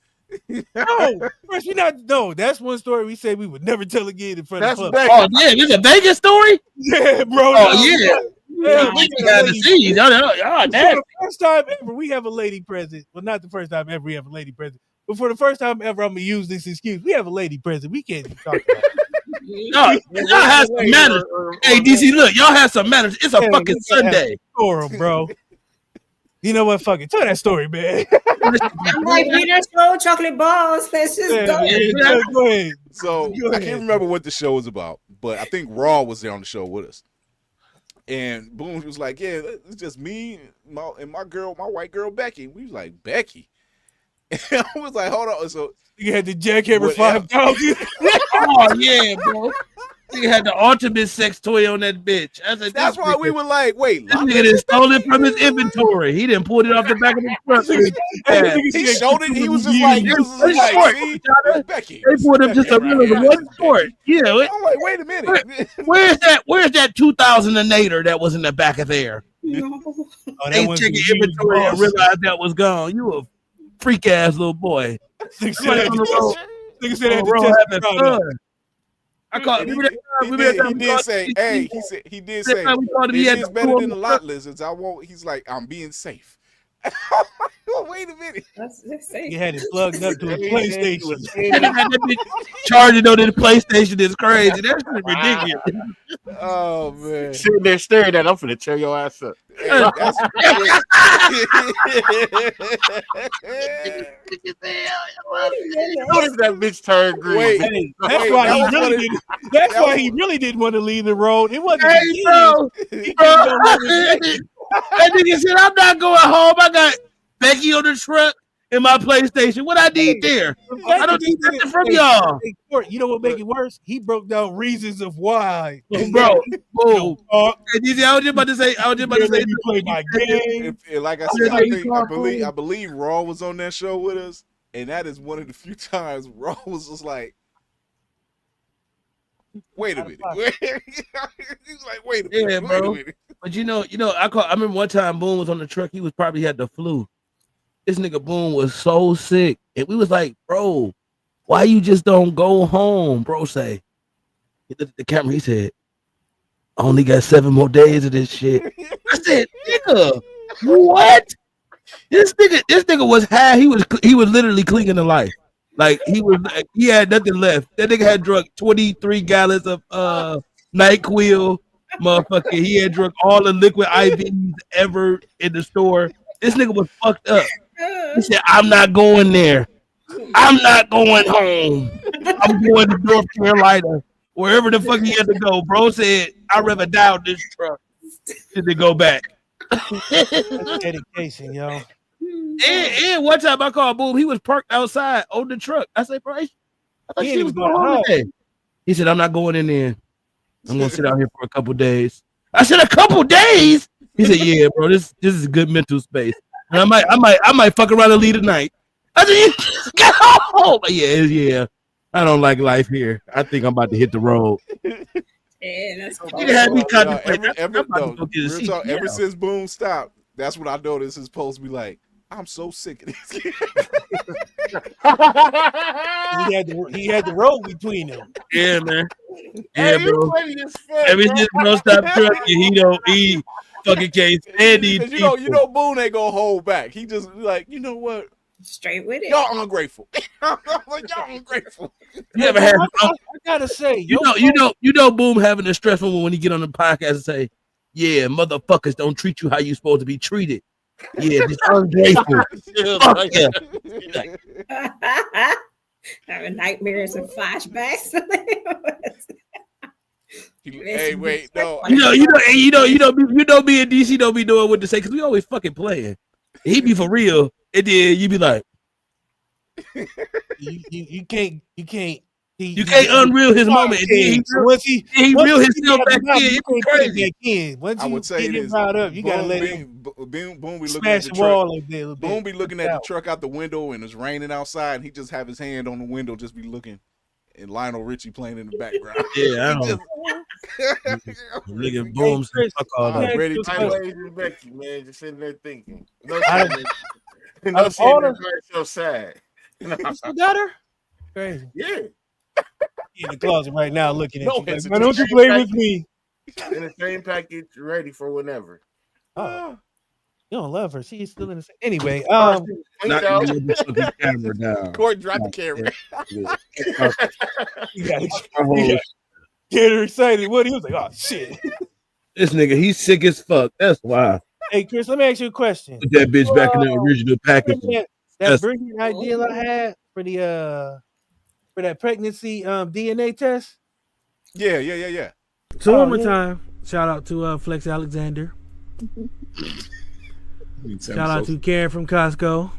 No, Chris, we not. No, that's one story we said we would never tell again in front That's of Becky. public. Oh yeah, this a Vegas story? Yeah, bro. Oh no, yeah. Yeah, We got to see. Y'all for nasty. the first time ever, we have a lady present. Well, not the first time ever we have a lady present, but for the first time ever, I'm gonna use this excuse. We have a lady present. We can't talk about it. Y'all have some manners. Hey, DC, look, y'all have some manners. It's a Yeah, fucking we gotta have Sunday. Decorum, bro. You know what? Fuck it. Tell that story, man. I'm like, we just roll chocolate balls. Let's just go. Go ahead. So Go I ahead. can't remember what the show was about, but I think Raw was there on the show with us. And Boom was like, yeah, it's just me and my girl, my white girl Becky. We was like, Becky. And I was like, hold on. So You had the jackhammer Whatever. 5,000. Oh yeah, bro. Nigga had the ultimate sex toy on that bitch. I said, that's why we were like, wait, This nigga done stole it from his inventory. He didn't pull it off the back of the truck. Yeah. he showed it. He was just like, see, it's Becky. They pulled him just a minute one sport. Yeah. I'm like, wait a minute. Where's that 2008er that was in the back of there? Oh, that They one's check the your huge inventory and boss. realized that was gone. You a freak ass little boy. Nigga said Somebody on the road. nigga said On the that road to test having the crowd. fun. I caught. He Remember that time we did caught say, DC? hey, he did say, That time we caught him, he it had is the better tool than the on the lot truck. lizards. I won't. He's like, I'm being safe. Wait a minute. He had it plugged up to a PlayStation. That bitch charging on the PlayStation is crazy. That's ridiculous. Oh man, Sitting there staring at, I'm finna tear your ass up. How does that bitch turn green? Wait, Hey, that's wait, why that he was really one of- didn't. That's that why was- he really didn't want to leave the road. It wasn't. Hey, the bro. kids. He Bro. couldn't go home with Becky. That nigga said, I'm not going home. I got Becky on the truck and my PlayStation. What I need there? I don't need nothing from y'all. Hey, Court, you know what make it worse? He broke down reasons of why. Bro, boom. Talk. Hey, DJ, I was just about to say, Let me play my game. like I I'm said, just saying, I believe Raw was on that show with us, and that is one of the few times Raw was just like, wait a minute. He's like, wait a minute. Yeah, Wait a bro. minute. But I remember one time Boone was on the truck. He was probably had the flu. This nigga Boone was so sick. And we was like, bro, why you just don't go home? Bro say. He looked at the camera, he said, I only got 7 more days of this shit. I said, nigga, what? This nigga was high. He was literally clinging to life. Like he had nothing left. That nigga had drunk 23 gallons of NyQuil. Motherfucker, he had drunk all the liquid IVs ever in the store. This nigga was fucked up. He said, I'm not going there. I'm not going home. I'm going to North Carolina. Wherever the fuck he had to go. Bro said, I'd rather die on this truck than to go back. That's dedication, yo. And one time I called Boom, he was parked outside on the truck. I said, bro, I thought He she ain't was even going going home home. today. He said, I'm not going in there. I'm gonna sit out here for a couple days. I said, a couple days? He said, yeah, bro, this is a good mental space. And I might fuck around and leave tonight. I said, you just get home. Yeah. I don't like life here. I think I'm about to hit the road. Yeah, that's cool. It had me contemplate. Ever since Boom stopped, that's what I noticed his post be like, I'm so sick of this. He had the road between them. Yeah, man. Hey, Yeah, you bro. funny as fuck, Ever bro. since bro stopped trucking, he fucking can't stand these Because people. you know Boone ain't gonna hold back. He just like, you know what? Straight with it. Y'all ungrateful. I'm like, y'all ungrateful. You ever had? I gotta say, You know, Boom having a stressful one when he get on the podcast and say, "Yeah, motherfuckers don't treat you how you supposed to be treated." Yeah, just ungrateful. Fuck yeah. Having nightmares and flashbacks. Hey, wait, no. You know, me and DC don't be knowing what to say because we always fucking playing. He be for real, and then you be like, you can't unreal his moment. And then once he reel himself back in. It's crazy. Once I you would say get him this. riled up, you gotta let him Boom be looking smash at the the wall truck. a little bit. Boom be looking at the truck out the window, and it's raining outside, and he just have his hand on the window, just be looking, and Lionel Richie playing in the background. Yeah, I don't. Nigga, Boom, fuck all that. Ready to Becky, man, just sitting there thinking. No all shit, so sad. You still got her? Crazy. Yeah. He in the closet right now looking at No you. Like, hesitation. why don't you play with me? In the same package, ready for whenever. Oh, you don't love her. She's still in the same. Anyway, Not even with the camera down. Court, drop the camera. You gotta get her excited. What he was like, oh shit. This nigga, he's sick as fuck. That's why. Hey Chris, let me ask you a question. Put that bitch back in the original package. That brilliant idea I had for the for that pregnancy DNA test. Yeah. So one more time, shout out to Flex Alexander. Shout out to Karen from Costco.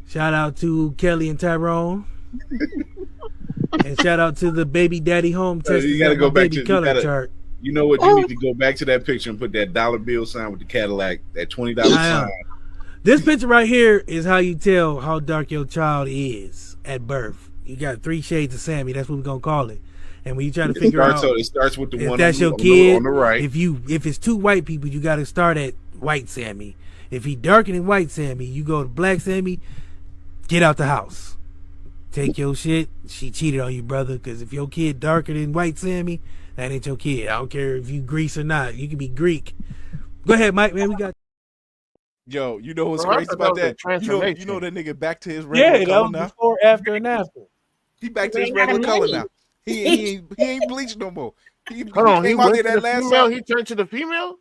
Shout out to Kelly and Tyrone. And shout out to the baby daddy home test. You gotta go back to color chart. You know what? You need to go back to that picture and put that dollar bill sign with the Cadillac, that $20 sign. This picture right here is how you tell how dark your child is at birth. You got 3 shades of Sammy. That's what we're gonna call it. And when you try to figure out, so it starts with the if one that's on your the, kid, on the right. If it's 2 white people, you got to start at white Sammy. If he darker than white Sammy, you go to black Sammy. Get out the house. Take your shit. She cheated on you, brother. Because if your kid darker than white Sammy, that ain't your kid. I don't care if you Greece or not. You can be Greek. Go ahead, Mike. Man, we got. Yo, you know what's crazy about that? You know that nigga back to his regular Yeah, that color was now. before, after, and after. He back to his regular color now. He ain't bleached no more. He Hold on, came out there that last female. time. He turned to the female.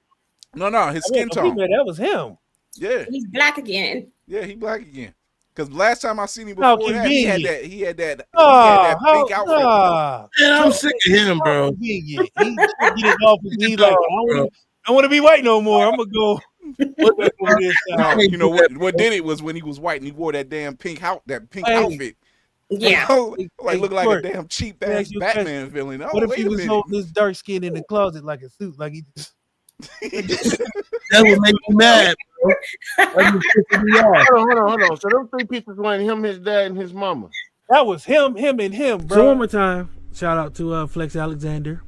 No, his skin tone. That was him. Yeah, He's black again. yeah, he black again. Because last time I seen him How before that, he had convenient. that pink outfit. Man, I'm sick of him, bro. He get it off of me like I want to be white no more. I'm gonna go. No, you know what did it was when he was white and he wore that damn pink outfit. Yeah. Like look like a damn cheap ass Batman villain. Oh, What if wait he a was minute. holding his dark skin in the closet like a suit? Like he just That would make me mad, bro. Hold on. So those 3 pieces went him, his dad, and his mama. that was him, and him, bro. So one more time, shout out to Flex Alexander.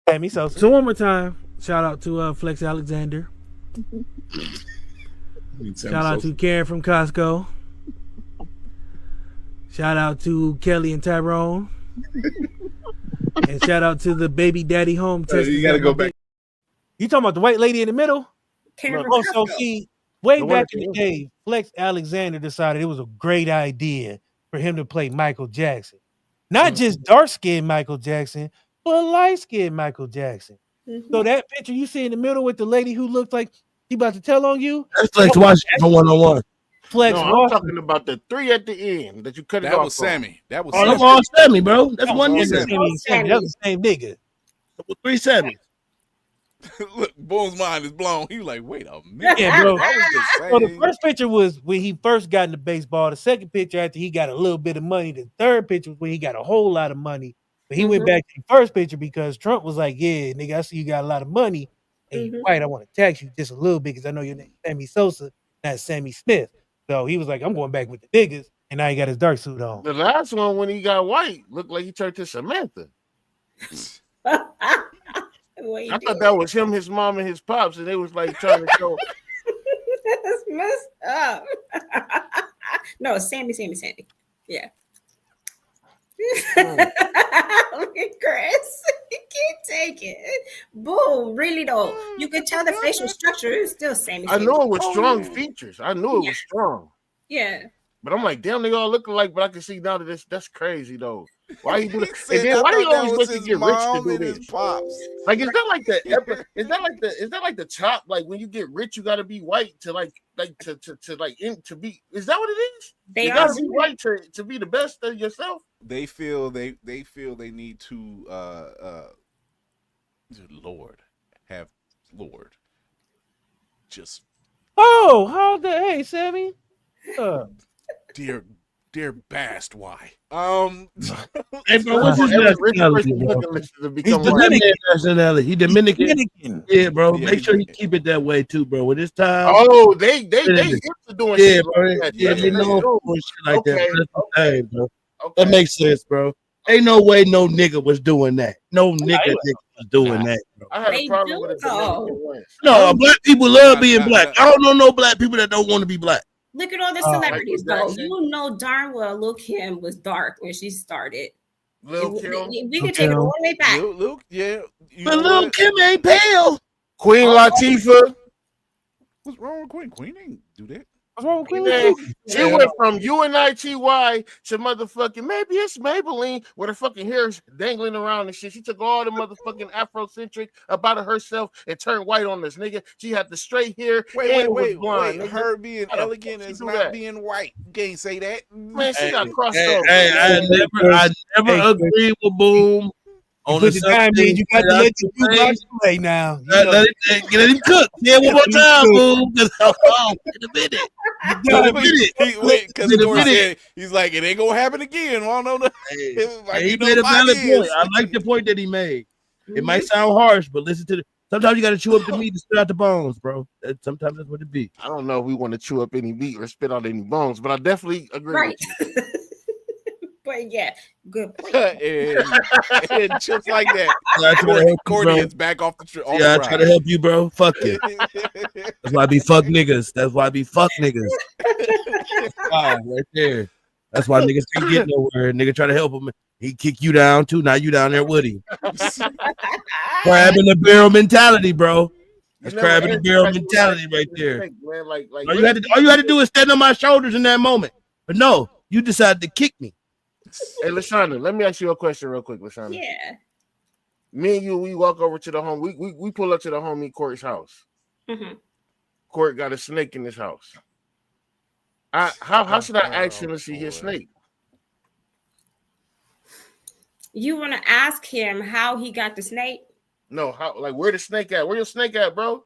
Sammy Sosa. So one more time, shout out to Flex Alexander. Shout out to Karen from Costco. Shout out to Kelly and Tyrone. And shout out to the baby daddy home test. You gotta go back. You talking about the white lady in the middle? Karen from Oh, so Costco. see, way The back one- in the day, Flex Alexander decided it was a great idea for him to play Michael Jackson. Not just dark-skinned Michael Jackson, but light-skinned Michael Jackson. So that picture you see in the middle with the lady who looked like she about to tell on you, That's Flex Washington 101. Flex No, I'm Washington. talking about the 3 at the end that you cut it That off. was Sammy. That was Oh, that's Sammy. all Sammy, bro. That's That one was nigga. Sammy. That was the same nigga. 3 Sammys. Look, Boom's mind is blown. He was like, wait a minute. Yeah, bro. I was just So the saying. first picture was when he first got into baseball. The second picture after he got a little bit of money. The third picture was when he got a whole lot of money. But he went back to the first picture because Trump was like, yeah, nigga, I see you got a lot of money. And you're white. I want to tax you just a little bit because I know your name is Sammy Sosa, not Sammy Smith. So he was like, I'm going back with the niggas. And now he got his dark suit on. The last one when he got white looked like he turned to Samantha. I thought that was him, his mom, and his pops, and they was like trying to show. That's messed up. No, Sammy. Yeah. Look at Chris. He can't Take it. Boo, really though. You could tell the facial structure is still same. I know it was strong features. I knew it was strong. Yeah. But I'm like, damn, they all look alike. But I can see now that that's crazy though. Why you do that? said, And then I why do you thought that always was let you his get rich to mom do and this? his pops. Like, is that like the is that like the chop? Like when you get rich, you gotta be white to to be. Is that what it is? You gotta be white to be the best of yourself. They feel they need to Lord just how the hey Sammy? dear Bast, why? Hey, bro, what's his nationality, bro? He's Dominican nationality. He Dominican. Yeah, bro. Yeah, Make sure he keep it that way too, bro. When it's time. Oh, they hip to doing shit bro. like that. Yeah, they know shit like that. That's the thing, bro. Okay. That makes sense, bro. Ain't no way no nigga was doing that. No nigga was doing that, bro. I had a problem with it. No, black people love being black. I don't know no black people that don't want to be black. Look at all the celebrities, though. You know darn well Lil Kim was dark when she started. Lil Kim? We can take it all the way back. But Lil Kim ain't pale. Queen Latifah. What's wrong with Queen? Queen ain't do that. What's wrong with Queen Man, Latifah? she went from UNITY to motherfucking maybe it's Maybelline with her fucking hair dangling around and shit. She took all the motherfucking Afrocentric about herself and turned white on this nigga. She had the straight hair. Wait. Blonde, Her being elegant is not being white. You can't say that. Man, she got crossed over. I never agree with Boom. On Put the time in, you got to let the jukebox play now. Let him cook. Yeah, one more time, Boom. In a minute. Because he's like, it ain't gonna happen again. Well, no. He made a valid point. I like the point that he made. It might sound harsh, but listen to the. Sometimes you got to chew up the meat to spit out the bones, bro. Sometimes that's what it be. I don't know if we want to chew up any meat or spit out any bones, but I definitely agree with you. But yeah, good point. and just like that, Courtney is back off the trip. Yeah, I try to help you, bro. Fuck you. That's why I be fuck niggas. That's why I be fuck niggas. Wow, right there. That's why niggas can't get nowhere. Nigga try to help him. He kick you down too. Now you down there with him. Crab in the barrel mentality, bro. That's crab in the barrel mentality right there. All you had to do is stand on my shoulders in that moment. But no, you decided to kick me. Hey, Lashana, let me ask you a question real quick, Lashana. Yeah. Me and you, we walk over to the home. We pull up to the homie Court's house. Mm-hmm. Court got a snake in his house. How should I ask him to see his snake? You want to ask him how he got the snake? No, where the snake at? Where your snake at, bro?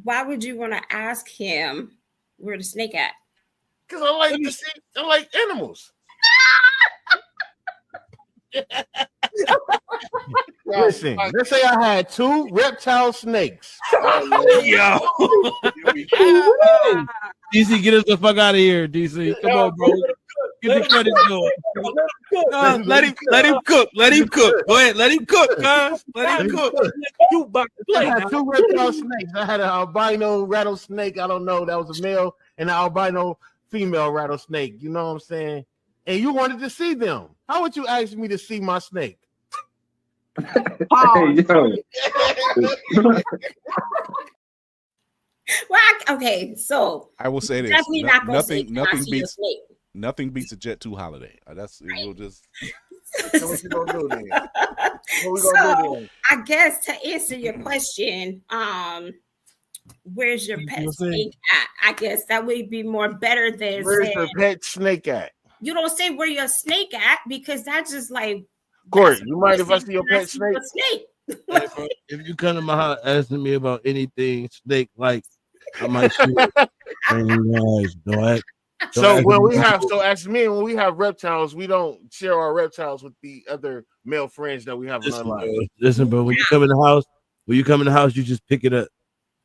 Why would you want to ask him where the snake at? Because I like animals. Listen, let's say I had 2 reptile snakes. Yo. DC, get us the fuck out of here, DC. Come on, bro. Get the credit going. Let him cook. Let him cook. Go ahead. Let him cook, guys. Let him cook. You about to play. I had 2 reptile snakes. I had an albino rattlesnake. I don't know. That was a male, and an albino female rattlesnake. You know what I'm saying? And you wanted to see them. How would you ask me to see my snake? Okay, so I will say this: nothing beats a Jet 2 holiday. We'll just. So what you gonna do then? I guess to answer your question, where's your pet snake at? I guess that would be more better than where's your pet snake at? You don't say where your snake at because that's just like Court. You mind if I see your pet snake? If you come to my house asking me about anything snake like, I might shoot. Ask me when we have reptiles, we don't share our reptiles with the other male friends that we have in our lives. Listen, bro, when you come in the house, you just pick it up.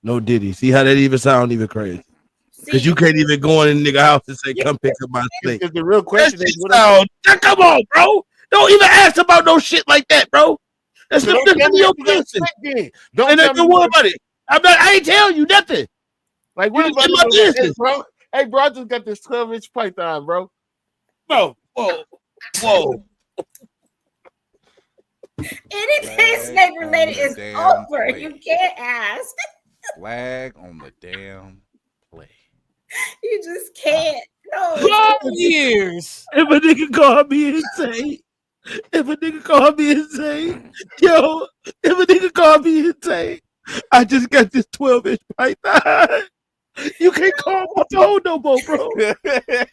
No diddy. See how that even sound even crazy? Because you can't even go in a nigga house and say, come pick up my snake. The real question is, come on, bro. Don't even ask about no shit like that, bro. That's your business. Don't worry about it. I ain't telling you nothing. Like, what about my business, bro? Hey, bro, I just got this 12-inch python, bro. Bro, whoa. Anything Flag snake on related the is damn over. play. You can't ask. Flag on the damn play. You just can't. No. 12 years. If a nigga call me insane, if a nigga call me insane, yo, if a nigga call me insane, I just got this 12-inch python. You can't call my phone no more, bro.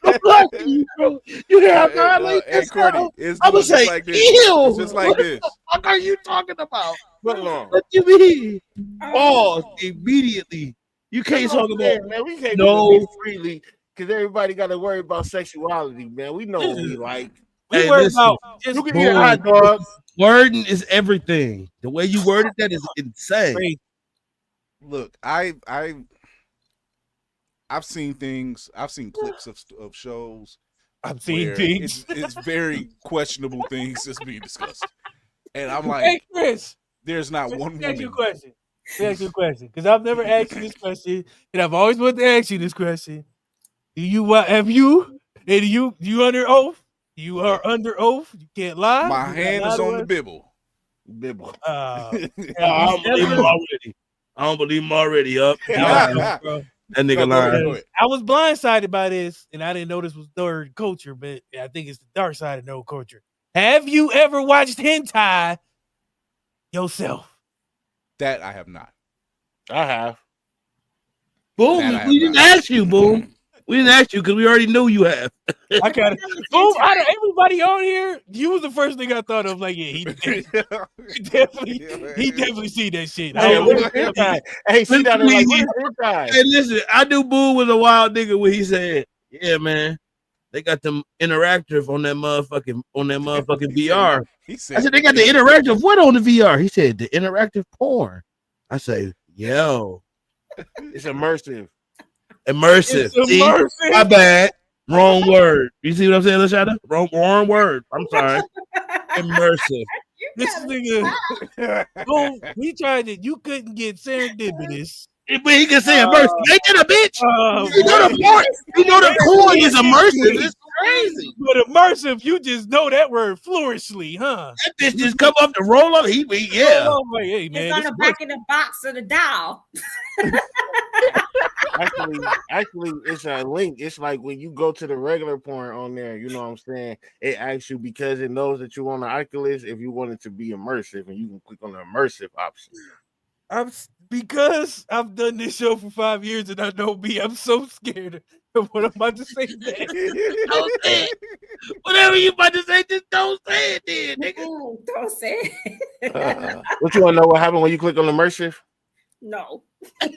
I'm blocking you, bro. You hear how violate Hey, that Courtney, sound? it's I would just say, like this. ew. It's just like What this. the fuck are you talking about? Foot What you mean? Pause immediately. You can't talk about man. We can't no. do this freely because everybody got to worry about sexuality, man. We know what we like. We Hey, worry listen, about just You can eat a hot dog. wording is everything. The way you worded that is insane. crazy. Look, I've seen things. I've seen clips of shows. I've seen where things. It's very questionable things that's being discussed, and I'm like, Hey, Chris, there's not Chris, one let me ask you a woman. question. Let me ask you a question because I've never asked you this question, and I've always wanted to ask you this question. Do you have you? And you under oath? You are under oath. You can't lie. My You hand gotta is lie on to the us? bibble. Bibble. I don't believe him already. I don't believe him already. Up. Bro. That nigga No, go ahead, lying. go ahead. I was blindsided by this, and I didn't know this was third culture, but I think it's the dark side of no culture. Have you ever watched hentai yourself? That I have not. I have. Boom. That I have We didn't not. ask you, Boom. We didn't ask you because we already knew you have. I got it. Boom! Out of everybody on here, you was the first thing I thought of. Like, yeah, he definitely see that shit. Hey, what is hentai? Hey, she down there like, what is hentai? Hey, listen, I knew Boo was a wild nigga when he said, "Yeah, man, they got them interactive on that motherfucking VR." He I said, said, "They got the interactive what on the VR?" He said, "The interactive porn." I say, "Yo, It's immersive. immersive." It's See? immersive. My bad. Wrong word. You see what I'm saying, Lashada? Wrong word. I'm sorry. Immersive. This nigga, boom, we tried it. You couldn't get serendipitous. But he can say immersive. Ain't that a bitch? Oh, You know the porn. You know the porn is immersive. It's crazy. But immersive, you just know that word flourishly, huh? That bitch just come up to roll up. Yeah. Oh, like, hey, man, It's on this the back of the box of the doll. Actually, it's a link. It's like when you go to the regular porn on there, you know what I'm saying? It asks you because it knows that you on the Oculus if you want it to be immersive, and you can click on the immersive option. Because I've done this show for 5 years and I know me, I'm so scared of what I'm about to say next. Don't say it. Whatever you about to say, just don't say it then, nigga. Don't say it. What you want to know what happened when you click on immersive? No. You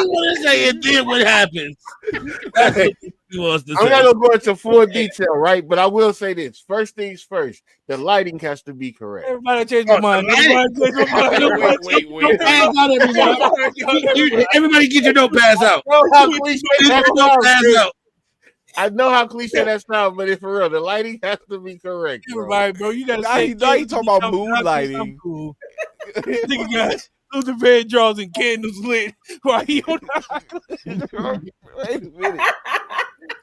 want to say it then what happens? That's what he wants to I'm say. not gonna go into full detail, right? But I will say this: first things first, the lighting has to be correct. Everybody change my mind. Everybody change my mind. Wait. Pass out, everybody. Everybody get your notepads out. I know how cliche Get that your sounds, notepads Chris. out. I know how cliche that sounds, but it's for real. The lighting has to be correct, bro. Everybody, bro, you gotta Now say. you talking about moonlighting. Cool. Nigga got Luther Vandross and candles lit while he on the Wait a minute.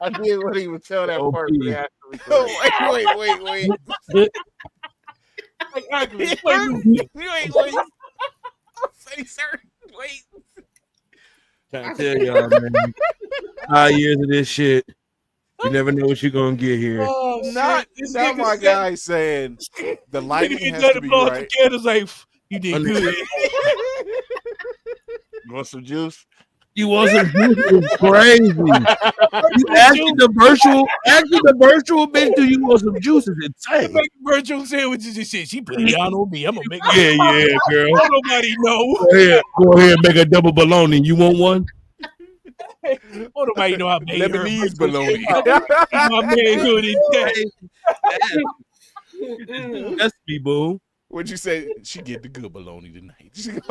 I did what he would tell that part. But it has to be correct. Wait. like, Oculus, play music. Wait. Say, sir. Wait. Trying to tell y'all, man. 5 years of this shit. You never know what you're gonna get here. Oh, Not my guy saying the lighting has to be blow out right. the candles like you did good. You want some juice? You want some juice? It's crazy. You asking the virtual bitch, do you want some juice? Is insane. Make virtual sandwiches and shit. She put it down on me. I'm gonna make Yeah, girl. Don't nobody know. Go ahead, make a double bologna. You want one? Don't nobody know how big Lebanese bologna. My man doing it. That's me, boo. What'd you say? She get the good bologna tonight. She She get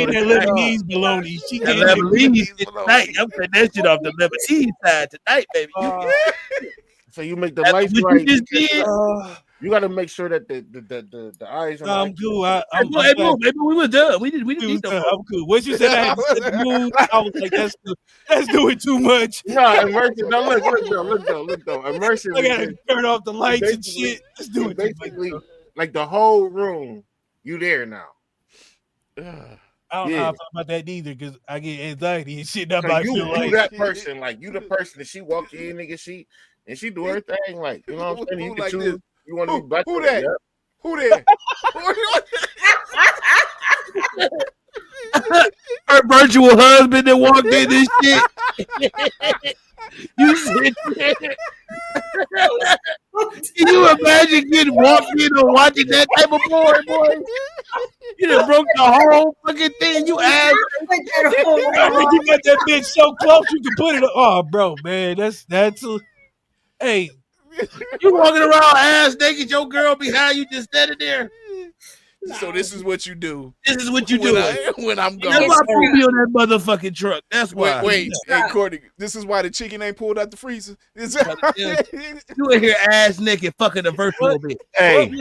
that Lebanese bologna. She That get Lebanese tonight. I'm putting that shit off the Lebanese side tonight, baby. So you make the That's lights what right. you just did. You got to make sure that the eyes are. No, I'm cool. I'm maybe we was done. We didn't need I'm cool. Once you said I had to set the mood, I was like, that's doing too much. No, immersive. No, look though. Immersive. I gotta turn off the lights and shit. Let's do it. Basically, like the whole room, you there now. I don't know how I feel about that either because I get anxiety and shit. That's You that person, like you the person that she walk in, nigga, she do her thing, like you know what I'm saying. You can choose. You want to be back? Who that? Yep. Who there? Her virtual husband that walked in this shit. You sit there. Can you imagine getting walked in or watching that type of porn, boy? You done broke the whole fucking thing. You ass. You got that bitch so close you can put it. Oh, bro, man, that's. Hey, you walking around ass naked, your girl behind you just standing there. So this is what you do. This is what you do when I'm gone. That's why I put me on that motherfucking truck. That's why. Wait, hey, Courtney, this is why the chicken ain't pulled out the freezer. You ain't here ass naked fucking the virtual bitch. Hey,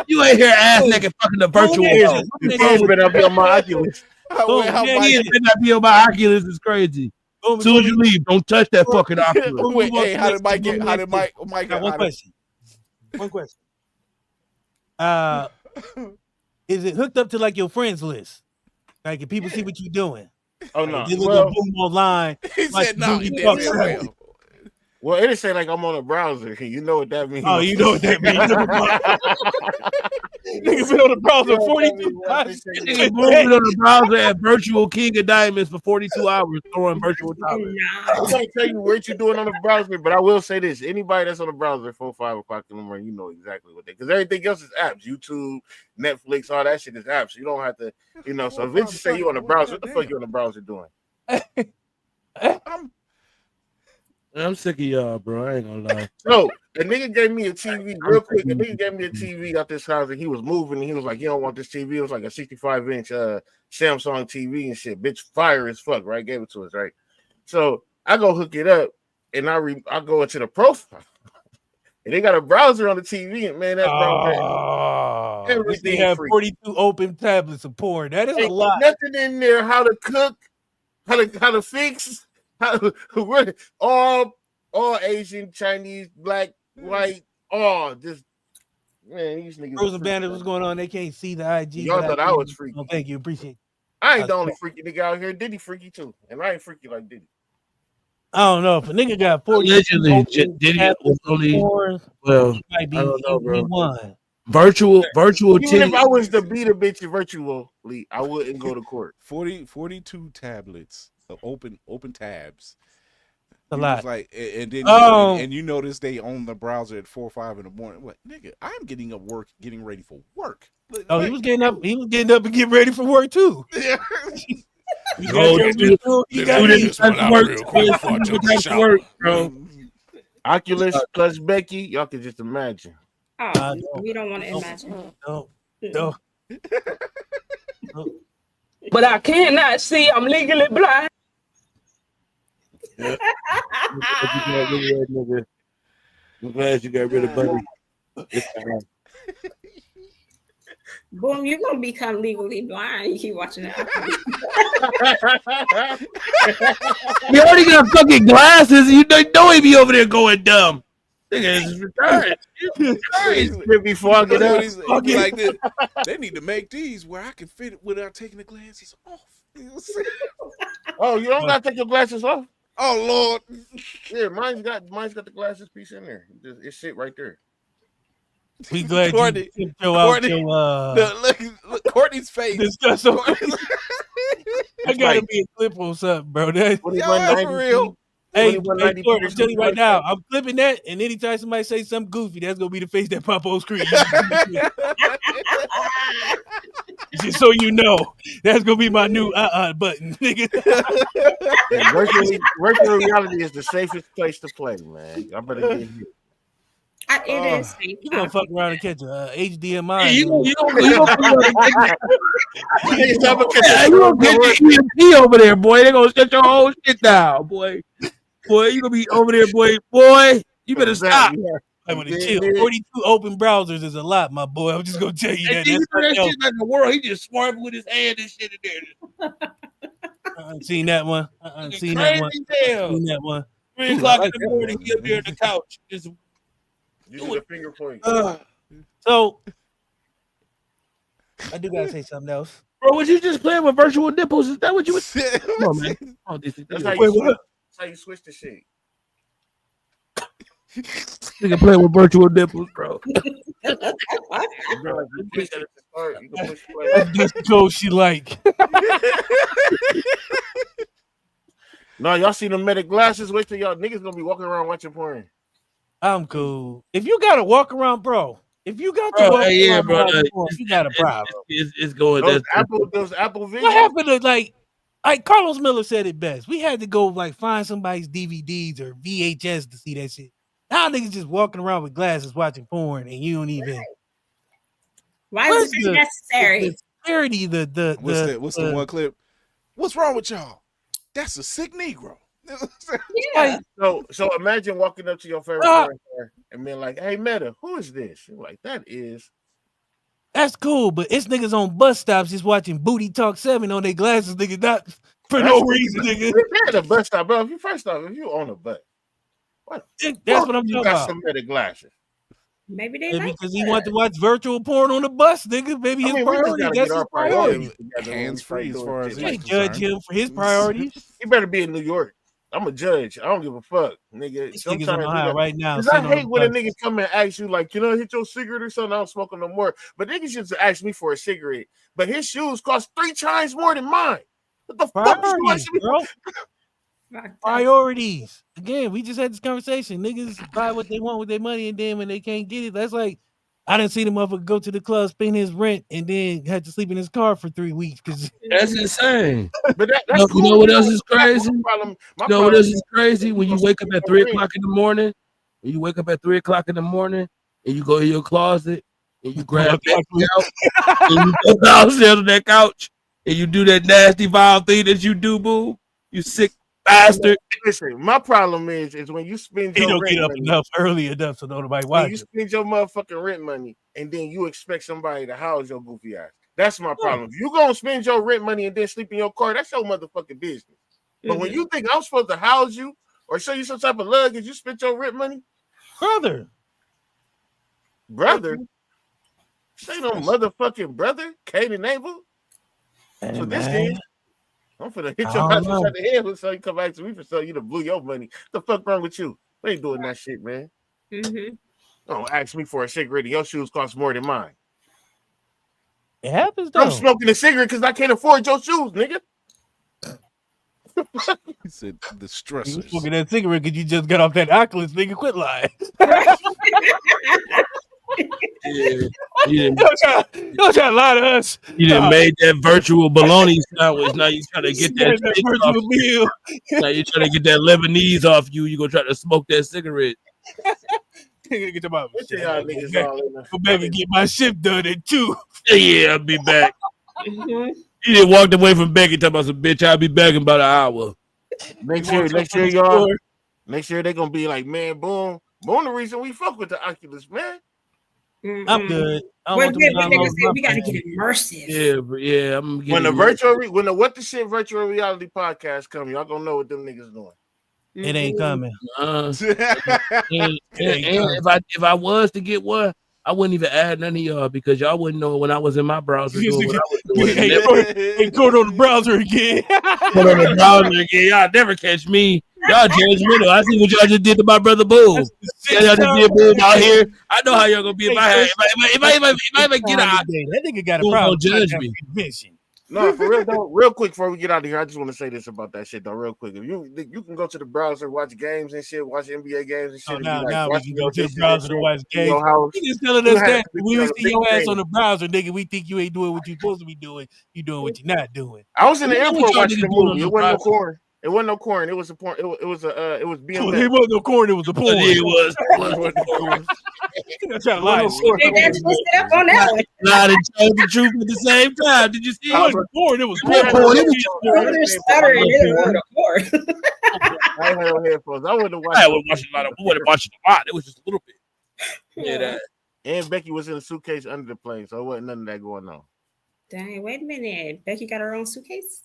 you ain't here ass naked fucking the virtual bitch. The phone's been up on my Oculus. It not be on my Oculus. It's crazy. As soon as you leave, don't touch that fucking Oculus. Wait, hey, how did Mike get? How did Mike? One question. Is it hooked up to like your friends list? Like, if people see what you're doing? Oh no. They look up boom online. He said no. He didn't. Well, it say like I'm on a browser. You know what that means? Oh, you know what that means. Niggas been on the browser 42 times. Niggas been on the browser at Virtual King of Diamonds for 42 hours throwing virtual dollars. I'm gonna tell you what you're doing on the browser, but I will say this: anybody that's on the browser 4, 5 o'clock in the morning, you know exactly what they. Because everything else is apps, YouTube, Netflix, all that shit is apps. You don't have to, you know. So if it just say you on the browser, what the fuck you on the browser doing? I'm sick of y'all, bro. I ain't gonna lie. So the nigga gave me a TV real quick. The nigga gave me a TV out this house, and he was moving. And he was like, "You don't want this TV?" It was like a 65-inch Samsung TV and shit. Bitch, fire as fuck, right? Gave it to us, right? So I go hook it up, and I go into the profile, and they got a browser on the TV, and man, that browser, everything have free. 42 open tablets of porn. That is a lot. Nothing in there. How to cook, how to fix. all Asian, Chinese, black, white, all just man. These niggas. Frozen Bandit, what's going on? They can't see the IG. Y'all thought I was freaky. Oh, thank you, appreciate it. I ain't the only freaky nigga out here. Diddy freaky too, and I ain't freaky like Diddy. I don't know if a nigga got 40. Allegedly, Diddy was only well. Might be, I don't know, bro. One. Virtual Even if I was to beat a bitch virtually, I wouldn't go to court. 42 tablets. Open tabs. A lot. Like, and then and you notice they own the browser at 4 or 5 in the morning. What, nigga? I'm getting ready for work. Oh, he was getting up and getting ready for work too. Yeah. work, bro. Oculus plus Becky, y'all can just imagine. Oh, we don't want to imagine. No. But I cannot see. I'm legally blind. I'm glad you got rid of Buddy. Boom, you're gonna become legally blind. You keep watching that. You already got fucking glasses. You know he be over there going dumb. Nigga is retired. Before I get out, like this. They need to make these where I can fit it without taking the glasses off. Oh, you don't gotta take your glasses off. Oh Lord, yeah, mine's got the glasses piece in there. It's shit right there. We glad Courtney, you Courtney, look, Courtney's face. Discuss I gotta be a clip on something, bro. That's for real. Hey, Courtney, I'm telling you right now, I'm clipping that, and anytime somebody say something goofy, that's gonna be the face that pop on screen. Just so you know, that's gonna be my new button, nigga. Yeah, virtual reality is the safest place to play, man. I better get here. It is safe. You gonna fuck around and catch a HDMI? You gonna get the EMP over there, boy. They gonna shut your whole shit down, boy. Boy, you gonna be over there, boy. You better stop. I want to chill. 42 open browsers is a lot, my boy. I'm just gonna tell you that. He That's do that something shit like the world. He just swiping with his hand and shit in there. I've seen that one. I've seen that one. Seen that one. 3 o'clock in the morning, he up there on the couch. Just You do the finger point. So I do gotta say something else. Bro, was you just playing with virtual nipples? Is that what you was? Come on, man. Oh, That's how you switch the shit. Nigga playing with virtual nipples, bro. That's just the code she like. No, y'all see the medic glasses? Wait till y'all niggas gonna be walking around watching porn. I'm cool. If you gotta walk around, bro. If you got to walk around, bro, you got a problem. It's going. Those Apple Vision. What happened to like Carlos Miller said it best? We had to go like find somebody's DVDs or VHS to see that shit. Now niggas just walking around with glasses watching porn, and you don't even. Why is it necessary? The clarity, what's the one clip? What's wrong with y'all? That's a sick Negro. Yeah. So imagine walking up to your favorite porn star and being like, "Hey, Meta, who is this?" You're like, That's cool, but it's niggas on bus stops just watching Booty Talk 7 on their glasses, nigga, not for no reason, nigga. At a bus stop, bro. If you own a butt, that's what I'm talking about. Some Meta glasses. Maybe they like because he want to watch virtual porn on the bus, nigga. Maybe his priority. That's his priority. Hands free as far as you can't judge him for his priorities. He better be in New York. I'm a judge. I don't give a fuck, nigga. This nigga's on Ohio right now. Because I hate when a nigga come and ask you, like, can I hit your cigarette or something? I don't smoke no more. But niggas just ask me for a cigarette. But his shoes cost 3 times more than mine. What the fuck is bro? Priorities. Again, we just had this conversation. Niggas buy what they want with their money, and then when they can't get it, that's like I done seen a motherfucker go to the club, spend his rent, and then had to sleep in his car for 3 weeks. That's insane. But that's cool. You know what else is crazy? You know what else is crazy? When you wake up at 3 o'clock in the morning, and you go in your closet and you grab that couch, and you go downstairs on that couch, and you do that nasty vile thing that you do, boo. You sick bastard. Listen, my problem is when you spend your don't rent get up money, early enough so nobody watch. You spend your motherfucking rent money and then you expect somebody to house your goofy ass. That's my problem. If you gonna spend your rent money and then sleep in your car, that's your motherfucking business. But when you think I'm supposed to house you or show you some type of love because you spent your rent money, brother, say no motherfucking brother, Cain and Abel. So this is. I'm finna hit your ass upside the head so you come back to me for so you to blew your money. What the fuck wrong with you? We ain't doing that shit, man. Don't ask me for a cigarette and your shoes cost more than mine. It happens though. I'm smoking a cigarette because I can't afford your shoes, nigga. He said the stressors. You smoking that cigarette because you just got off that Oculus, nigga. Quit lying. You don't try to lie to us. You done made that virtual bologna sandwich. Now you trying to get that virtual meal. Now you trying to get that Lebanese off you. You gonna try to smoke that cigarette. Get your mouth. Go back and get my shit done at 2. Yeah, I'll be back. You didn't walk away from Becky talking about some bitch. I'll be back in about an hour. Next year, y'all. Next year they gonna be like, man, boom. Boom, the reason we fuck with the Oculus, man. I'm good. We gotta get immersive. Yeah. When the virtual reality podcast come, y'all gonna know what them niggas doing. It ain't coming. And if I was to get one, I wouldn't even add none of y'all because y'all wouldn't know when I was in my browser doing what I was doing. Hey, go on the browser again. Go on the browser again. Y'all never catch me. Y'all judgmental. I see what y'all just did to my brother Boom. Y'all just did Boom out here. I know how y'all gonna be if I ever get out. That nigga got a problem. Don't judge me. No, for real though. Real quick before we get out of here, I just want to say this about that shit though. Real quick, if you can go to the browser, watch games and shit, watch NBA games and shit. Now we can go to the browser to watch games. You just telling us that when we see your ass on the browser, nigga, we think you ain't doing what you supposed to be doing. You doing what you're not doing. I was in the airport watching the movie. It wasn't no corn. It wasn't no corn. It was a porn. It was BMX. It wasn't no corn. It was a porn. It was. Trying to lie. Lied and told the truth at the same time. Did you see? It wasn't porn. It was porn. I had no headphones. I wouldn't watch a lot. It was just a little bit. Yeah, that. And Becky was in a suitcase under the plane, so it wasn't none of that going on. Dang, wait a minute. Becky got her own suitcase?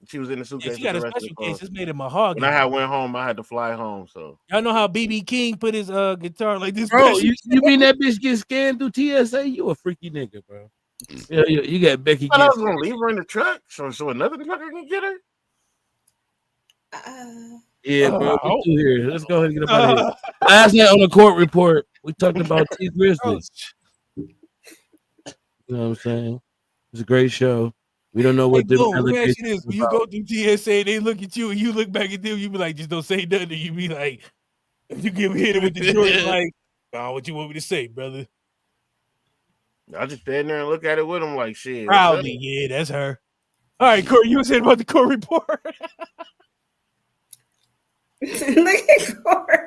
She was in the Yeah, suitcase she with got the a rest of the special case. clothes. It's made of When mahogany. I had went home, I had to fly home. So Y'all know how BB King put his guitar like this? Bro, special you mean that bitch get scanned through TSA? You a freaky nigga, bro. Yeah, you got Becky. I was gonna leave her in the truck, so another trucker can get her. Yeah, bro. I We hope. through here. Let's go ahead and get up out of here. Last night on the court report, we talked about T Grizzly. You know what I'm saying? It's a great show. We don't know Hey, what the Boom, let me ask you allegations this. When you go through TSA, they look at you and you look back at them, you be like, just don't say nothing. You be like, if you get hit with the joint, like, oh, what you want me to say, brother? I just stand there and look at it with him like shit. Proudly, yeah, that's her. All right, Corey, you were saying about the court report. Look at Corey.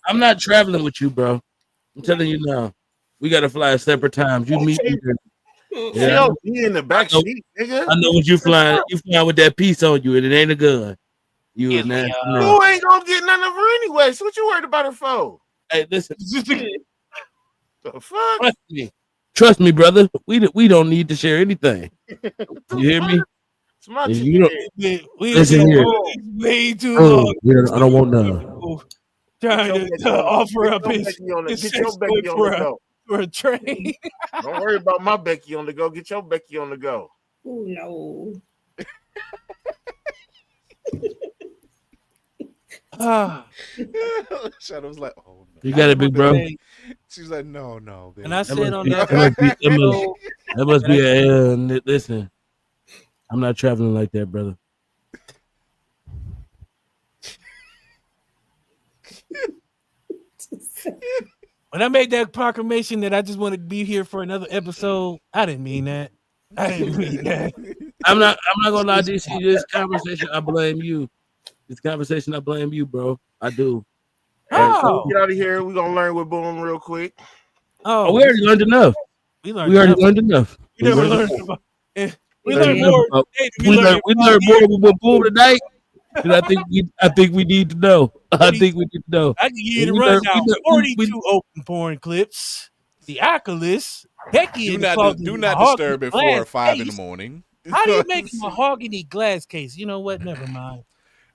I'm not traveling with you, bro. I'm telling you now. We gotta fly at separate times. You meet me there. She don't be in the back seat, nigga. I know what you flying. You flying with that piece on you, and it ain't a gun. You a nasty man. You ain't gonna get none of her anyway. So what you worried about her for? Hey, listen. The fuck? Trust me, brother. We don't need to share anything. You hear me? It's my If you don't, we listen here. way too Oh, long. yeah, I don't want none. Trying to offer up his Get your sex Becky toy on for the a, go. for a train. Don't worry about my Becky on the go. Get your Becky on the go. Oh no. Shadow was like, "Oh no." You got it, big bro. She was like, "No, no." And I That said on that, must be a listen. I'm not traveling like that, brother. when I made that proclamation that I just want to be here for another episode, I didn't mean that. I didn't mean that. I'm not gonna lie, DC. This conversation, I blame you. This conversation, I blame you, bro. I do. So we get out of here. We're gonna learn with Boom real quick. Oh, we already learned enough. We already learned enough. We never learned about. We learned more. We learned more with Boom tonight. And I think we need to know. I think we need to know. I can give you the rundown. 42 open porn clips. The Oculus. Becky Do not disturb it 4 or 5 in the morning. How do you make a mahogany glass case? You know what? Never mind.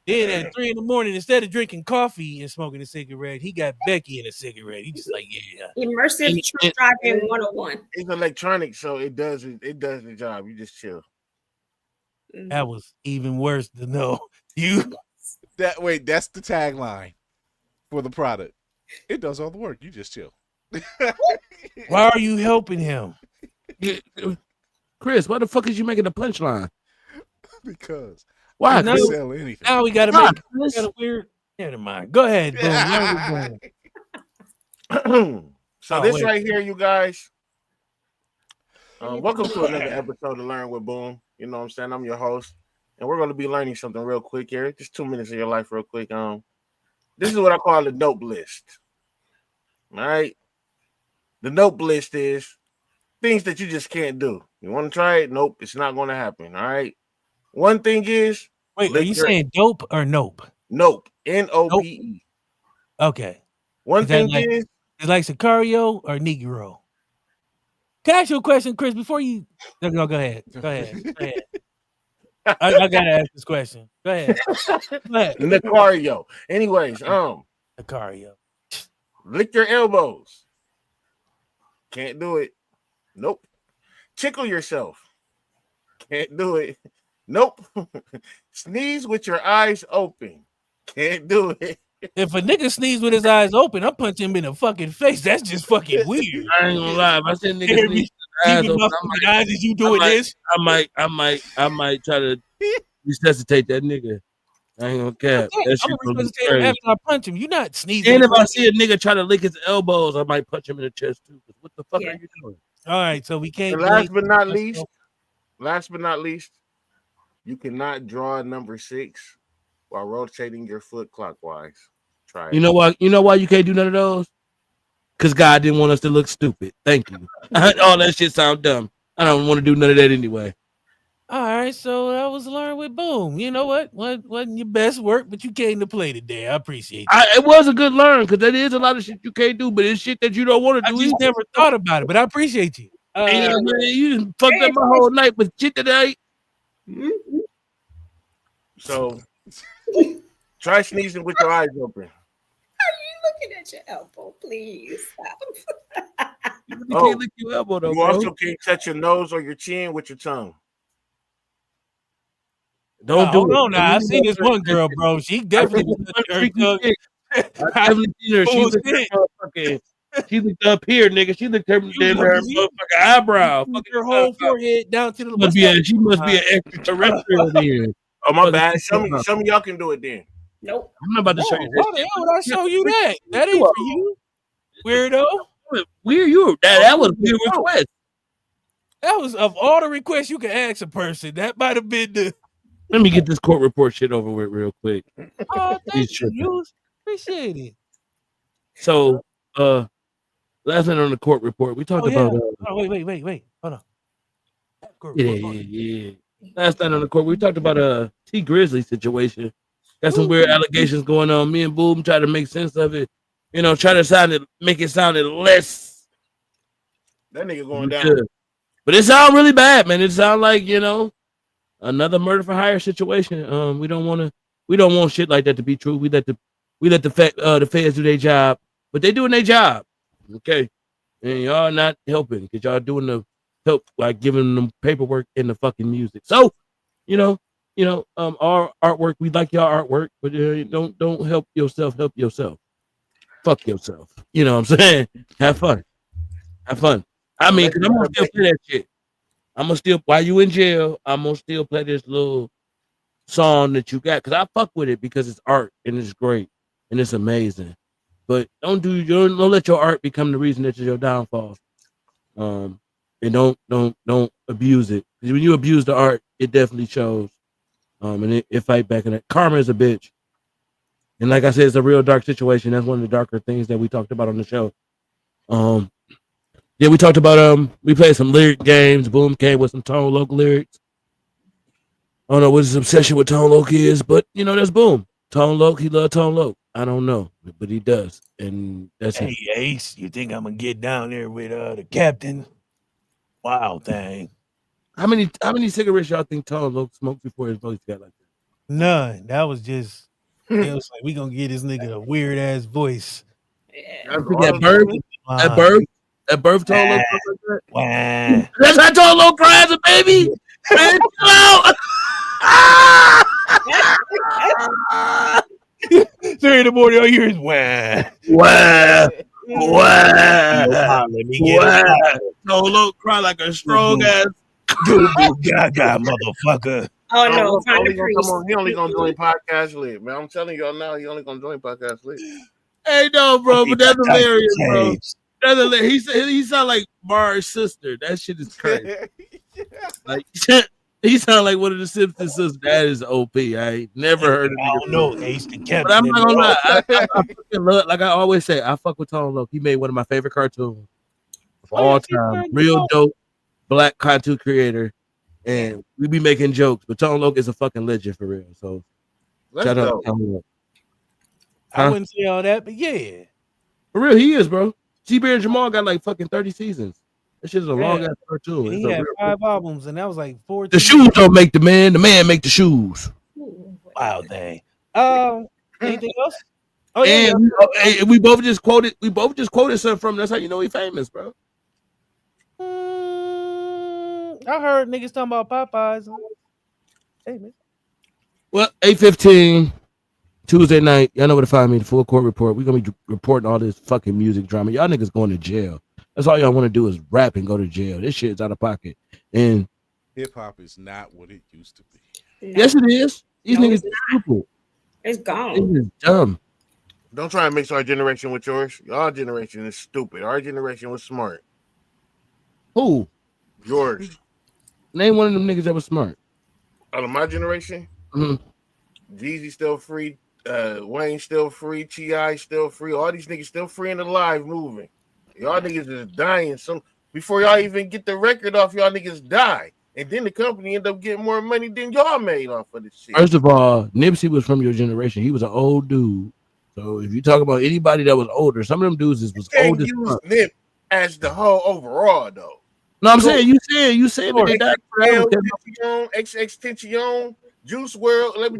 Then at 3 in the morning, instead of drinking coffee and smoking a cigarette, he got Becky in a cigarette. He just like, yeah. Immersive truck driving 101. It's electronic, so it does the job. You just chill. That was even worse to know. That's the tagline for the product. It does all the work. You just chill. Why are you helping him? Chris, why the fuck is you making a punchline? Because why? Now, sell anything. Now we gotta make a weird. Never mind. Go ahead. So this right here, you guys. Welcome to another episode of Learn with Boom. You know what I'm saying? I'm your host, and we're going to be learning something real quick here. Just 2 minutes of your life, real quick. This is what I call the nope list. All right, the nope list is things that you just can't do. You want to try it? Nope, it's not going to happen. All right. One thing is, wait, are you saying dope or nope? Nope, N-O-P-E. Okay. One thing is like Sicario or Negro. Can I ask you a question, Chris? Before you go ahead. Go ahead. I gotta ask this question. Go ahead. Sicario. Anyways, Sicario. Lick your elbows. Can't do it. Nope. Tickle yourself. Can't do it. Nope. Sneeze with your eyes open. Can't do it. If a nigga sneeze with his eyes open, I'm punching him in the fucking face. That's just fucking weird. I ain't gonna lie. If I see a nigga sneeze with his eyes open, I might try to resuscitate that nigga. I ain't gonna cap. That shit gonna be crazy. After I punch him, you not sneezing. And if I see a nigga try to lick his elbows, I might punch him in the chest too. What the fuck are you doing? All right, so we can't. And last but not least, you cannot draw number 6 while rotating your foot clockwise. Try it. You know why? You know why you can't do none of those? Because God didn't want us to look stupid. Thank you. All that shit sound dumb. I don't want to do none of that anyway. All right, so that was learned with Boom. You know what? Wasn't your best work, but you came to play today. I appreciate you. It was a good learn because there is a lot of shit you can't do, but it's shit that you don't want to I do. just never thought about it, but I appreciate you. Yeah, man, you just fucked up my whole night with shit today. So try sneezing with your eyes open. Looking at your elbow, please stop. You can't lick your elbow though, You bro. also can't touch your nose or your chin with your tongue. Don't do hold it. on now. I seen this one girl, bro. She definitely was touching her tongue. I definitely seen her. She looked motherfucking. She looked up here, nigga. She looked her damn her motherfucking eyebrow. Her whole forehead down to the. She must be an extraterrestrial then. Oh my bad. Some of y'all can do it then. Nope. I'm not about to show you Why the hell would I show you that? That ain't for you, weirdo. Weird, that was a weird request. That was of all the requests you could ask a person. That might have been the. Let me get this court report shit over with real quick. Oh, thank you. Appreciate it. So, last night on the court report, we talked about. Wait. Hold on. Yeah. Last night on the court, we talked about a T Grizzly situation. Got some weird allegations going on. Me and Boom try to make sense of it. You know, try to make it sound less. That nigga going down. Good. But it sounds really bad, man. It sounds like, another murder for hire situation. We don't want shit like that to be true. We let the feds do their job, but they doing their job. Okay. And y'all not helping because y'all doing the help like giving them paperwork and the fucking music. So, our artwork, we like y'all artwork, but don't help yourself. Fuck yourself. You know what I'm saying? Have fun. I mean, because I'm gonna still play that shit. While you in jail, I'm gonna still play this little song that you got because I fuck with it because it's art and it's great and it's amazing. But don't let your art become the reason that your downfall. And don't abuse it. Because when you abuse the art, it definitely shows. And it fight back in it. Karma is a bitch. And like I said, it's a real dark situation. That's one of the darker things that we talked about on the show. Yeah, we talked about we played some lyric games. Boom came with some Tone Loc lyrics. I don't know what his obsession with Tone Loc is, but that's Boom. Tone Loc, he loves Tone Loc. I don't know, but he does. And that's Hey, Ace, you think I'm gonna get down there with the captain? Wow, thing. How many cigarettes y'all think Tone Loc smoked before his voice got like that? None. That was just it was like we gonna get this nigga a weird ass voice. That birth Tone Loc like that's how Tone Loc cries a baby. Man, chill out. 3 in the morning, all you hear is wah. Let me get Tone Loc cry like a strong ass gaga motherfucker. Oh no, he only gonna join podcast lit, man. I'm telling y'all now, he only gonna join podcast lit. Hey, no, bro, but that's hilarious, bro. That's hilarious. He sound like Mars' sister. That shit is crazy. Like he sound like one of the Simpsons sisters. That is OP. I ain't never heard of it. I don't know, Ace the captain. But I'm not gonna lie. I fucking love, like I always say, I fuck with Tone Loc. He made one of my favorite cartoons of all time. Real dope black cartoon creator. And we be making jokes, but Tone Loc is a fucking legend for real. So shout out to Tone Loc. I wouldn't say all that, but yeah. For real, he is, bro. T-Bear and Jamal got like fucking 30 seasons. That shit's a long ass cartoon. He had 5 albums, and that was like 4. The shoes don't make the man. The man make the shoes. Wow, dang. Anything else? Oh yeah. And we both just quoted. We both just quoted something from. That's how you know he famous, bro. I heard niggas talking about Popeyes. Hey man. Well, 8:15 Tuesday night. Y'all know where to find me. The Full Court Report. We're gonna be reporting all this fucking music drama. Y'all niggas going to jail. That's all y'all want to do is rap and go to jail. This shit's out of pocket. And hip hop is not what it used to be. Yes, it is. These niggas are stupid. It's gone. It is dumb. Don't try and mix our generation with yours. Our generation is stupid. Our generation was smart. Who? Yours. Name one of them niggas that was smart. Out of my generation, Jeezy still free, Wayne still free, T.I. still free. All these niggas still free and alive, moving. Y'all niggas is dying. Before y'all even get the record off, y'all niggas die. and then the company ended up getting more money than y'all made off of this shit. First of all, Nipsey was from your generation. He was an old dude. So if you talk about anybody that was older, some of them dudes was Can't old as use fuck. Nip as the whole overall though. No, I'm saying you said that they died forever. Extension, Juice World. Let me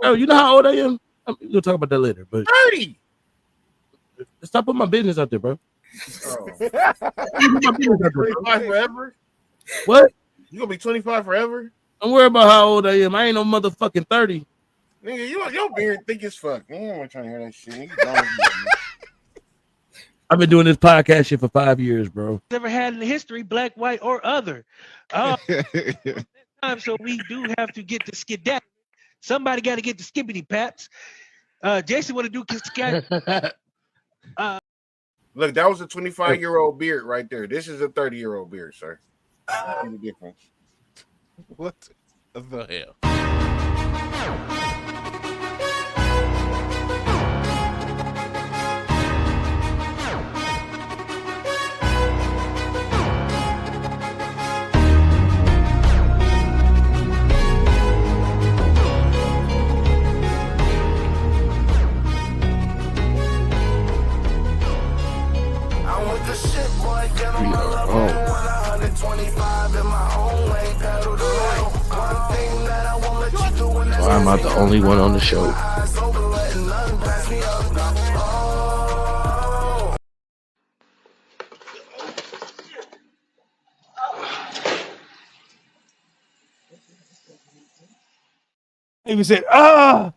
Oh, you know how old I am? We'll talk about that later. But 30. Stop putting my business out there, bro. Oh. 25 forever? What? You gonna be 25 forever? Don't worry about how old I am. I ain't no motherfucking 30. Nigga, your beard thick as fuck. Man, I'm trying to hear that shit. I've been doing this podcast shit for 5 years, bro. Never had in history, black, white, or other. So we do have to get the skedaddle. Somebody got to get the skippity paps. Jason want to do Look, that was a 25-year-old beard right there. This is a 30-year-old beard, sir. See the difference. What the hell? So I'm not the only one on the show. He even said, "Ah."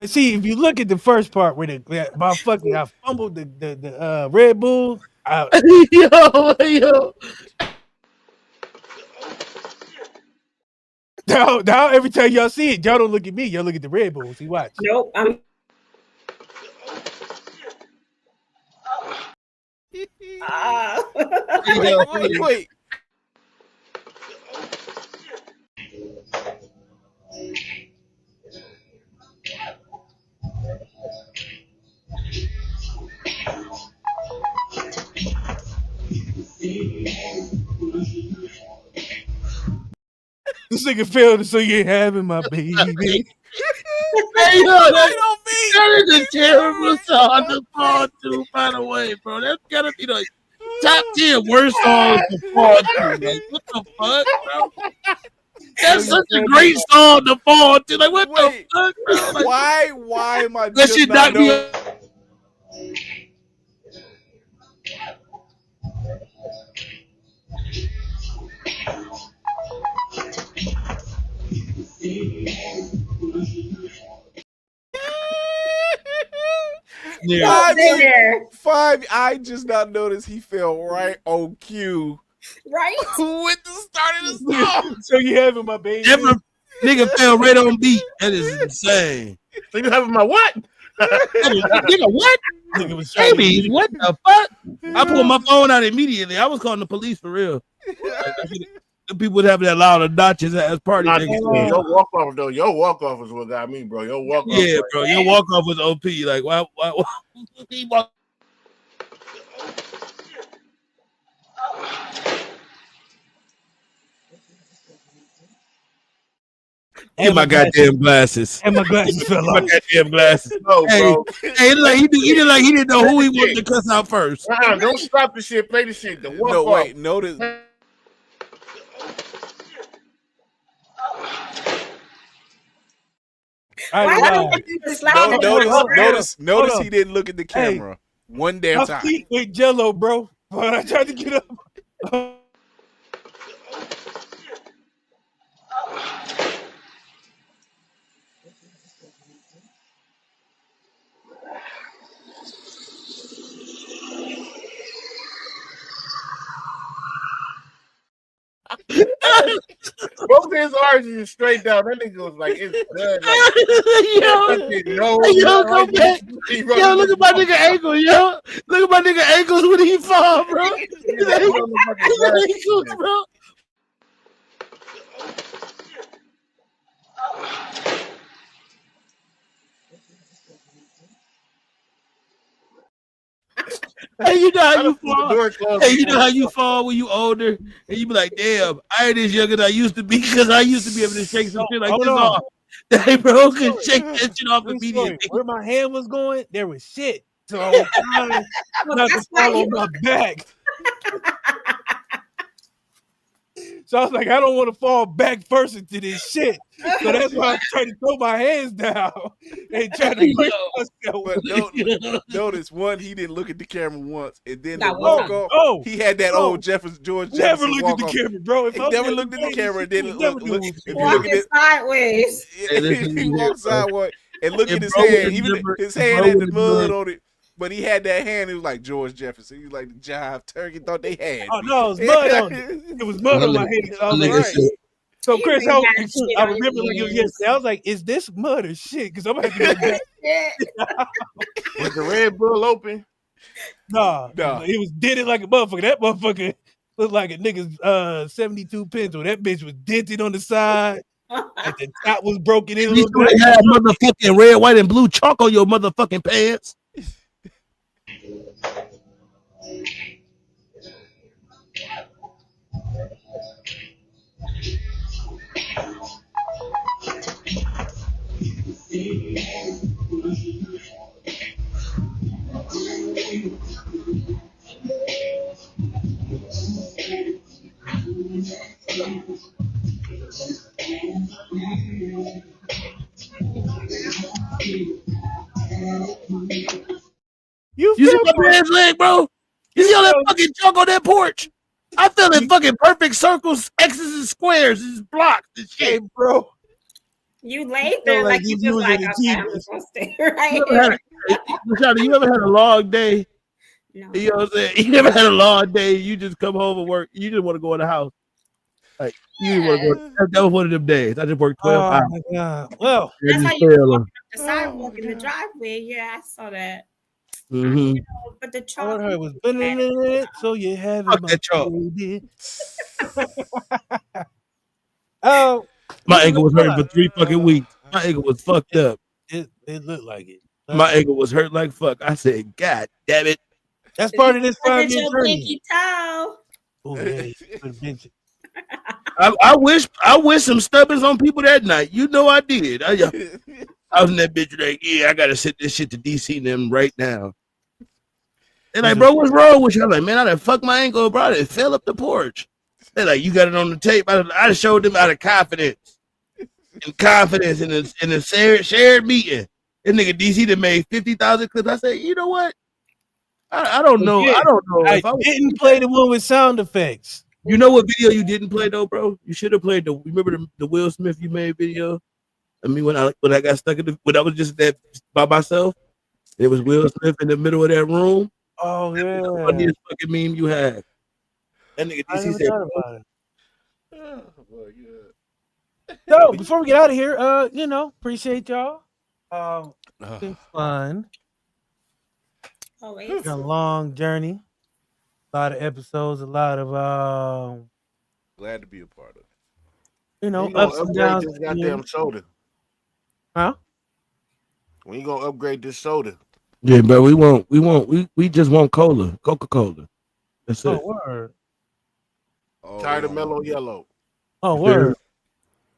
See, if you look at the first part where I fumbled the Red Bull. yo. Now every time y'all see it, y'all don't look at me. Y'all look at the Red Bull. See, watch. Nope. Wait. This nigga failed, so you ain't having my baby. Hey, yo, that is a terrible song to fall to, by the way, bro. That's gotta be like top 10 worst songs to fall to. Like, what the fuck, bro? That's such a great song to fall to. Like, what the fuck, bro? Like, why am I that just shit not knocked me knowing? Five, I just not noticed he fell right on cue. Right? With the start of the song. So you having my baby? Nigga fell right on beat. That is insane. So you having my what? Nigga, what? Nigga was Baby, what the fuck? I pulled my phone out immediately. I was calling the police for real. The people would have that loud obnoxious ass party. Your walk off though. Your walk off is what got me, bro. Your walk off. Yeah, bro. Your walk off was OP. Like, why he walk? Get my goddamn glasses. And my glasses fell My off. goddamn glasses. No, bro. Hey, like he didn't know who he wanted to cuss out first. Don't stop the shit. Play the shit. The walk No, off. wait. Notice. Notice he didn't look at the camera one damn My time. feet went jello, bro. When I tried to get up. Both his arms is straight down. That nigga was like, it's good. Yo, go back. Yo, look at my nigga ankle, yo. Look at my nigga ankles when he fall, bro. His ankles, bro. Hey, you know how I you done fall. the door closed Hey, you know before. how you fall when you older, and you be like, "Damn, I ain't as young as I used to be because I used to be able to shake some shit like Hold this on. off." Hey, bro, could shake that shit off True immediately. story. Where my hand was going, there was shit. So I was trying Well, not to that's why fall on you. my back. So I was like, I don't want to fall back first into this shit. So that's why I'm trying to throw my hands down and try to brace myself. But notice one, he didn't look at the camera once, and then the Not one walk time. off, Oh, he had that oh. old George Never Jefferson looked at walk the off. camera, bro. If He I'm never there looked at the crazy camera and shit, then never look. do If you shit. look at Walking it, sideways. he walked sideways and look at his bro hand. would've Even never- his bro hand had the would've mud never- on it, but he had that hand. It was like George Jefferson. He was like the jive turkey. Thought they had. Oh me. no, it was mud on it. It was mud on my head. So I was like, Right. so You Chris, ain't I, got was, shit I on your remember like it was hands. yesterday. I was like, is this mud or shit? Because I'm gonna have to go back. Shit. Was the Red Bull open? Nah, Nah. it was dented like a motherfucker. That motherfucker looked like a nigga's 72 pencil. That bitch was dented on the side. Like the top was broken in a You little should bit. have motherfucking red, white, and blue chalk on your motherfucking pants. You You see feel my man's leg, bro? You see all that fucking junk on that porch? I feel in fucking perfect circles, X's and squares, and blocks and Hey, shit. bro. You laid feel there like like you if just you was like, an okay, I'm achievement. just gonna stay right You ever, here. Rashada, you ever had a long day? No. You know what I'm saying? You never had a long day. You just come home and work. You just want to go in the house. Like you didn't want to go. That was one of them days. I just worked 12 Oh hours. my god. Well, I That's how just you was fell walking on. up the sidewalk in the driveway. Yeah, I saw that. Mhm. But the all I chalk. heard was so you have Fuck it, my that chalk. baby. Oh, My ankle was hurting for 3 fucking weeks. My ankle was fucked up. It looked like it. My ankle was hurt like fuck. I said, God damn it. That's part of this Look at 5-year your journey. pinky toe. Oh yeah, you could've mentioned. I wish some stubbins on people that night. You know I did. I was in that bitch like, yeah, I gotta send this shit to DC and them right now. They're like, bro, what's wrong with you? I'm like, man, I done fucked my ankle, bro. It fell up the porch. They're like, you got it on the tape. I showed them out of confidence. In a shared meeting. That nigga DC that made 50,000 clips. I said, you know what? I don't know. Again, I don't know. I If I didn't play the one with sound effects. You know what video you didn't play though, bro? You should have played remember the Will Smith you made video? I mean, when I got stuck when I was just that by myself, it was Will Smith in the middle of that room. Oh That was the yeah. funniest fucking meme you had. That nigga I DC never said, thought about it. So before we get out of here, appreciate y'all. It's been fun. Always. It's been a long journey. A lot of episodes, a lot of Glad to be a part of it. When you ups gonna and upgrade downs. this goddamn soda? Huh? When you gonna upgrade this soda? yeah, but we just want Coca-Cola. That's Oh it. word. Tired of mellow yellow. Oh word.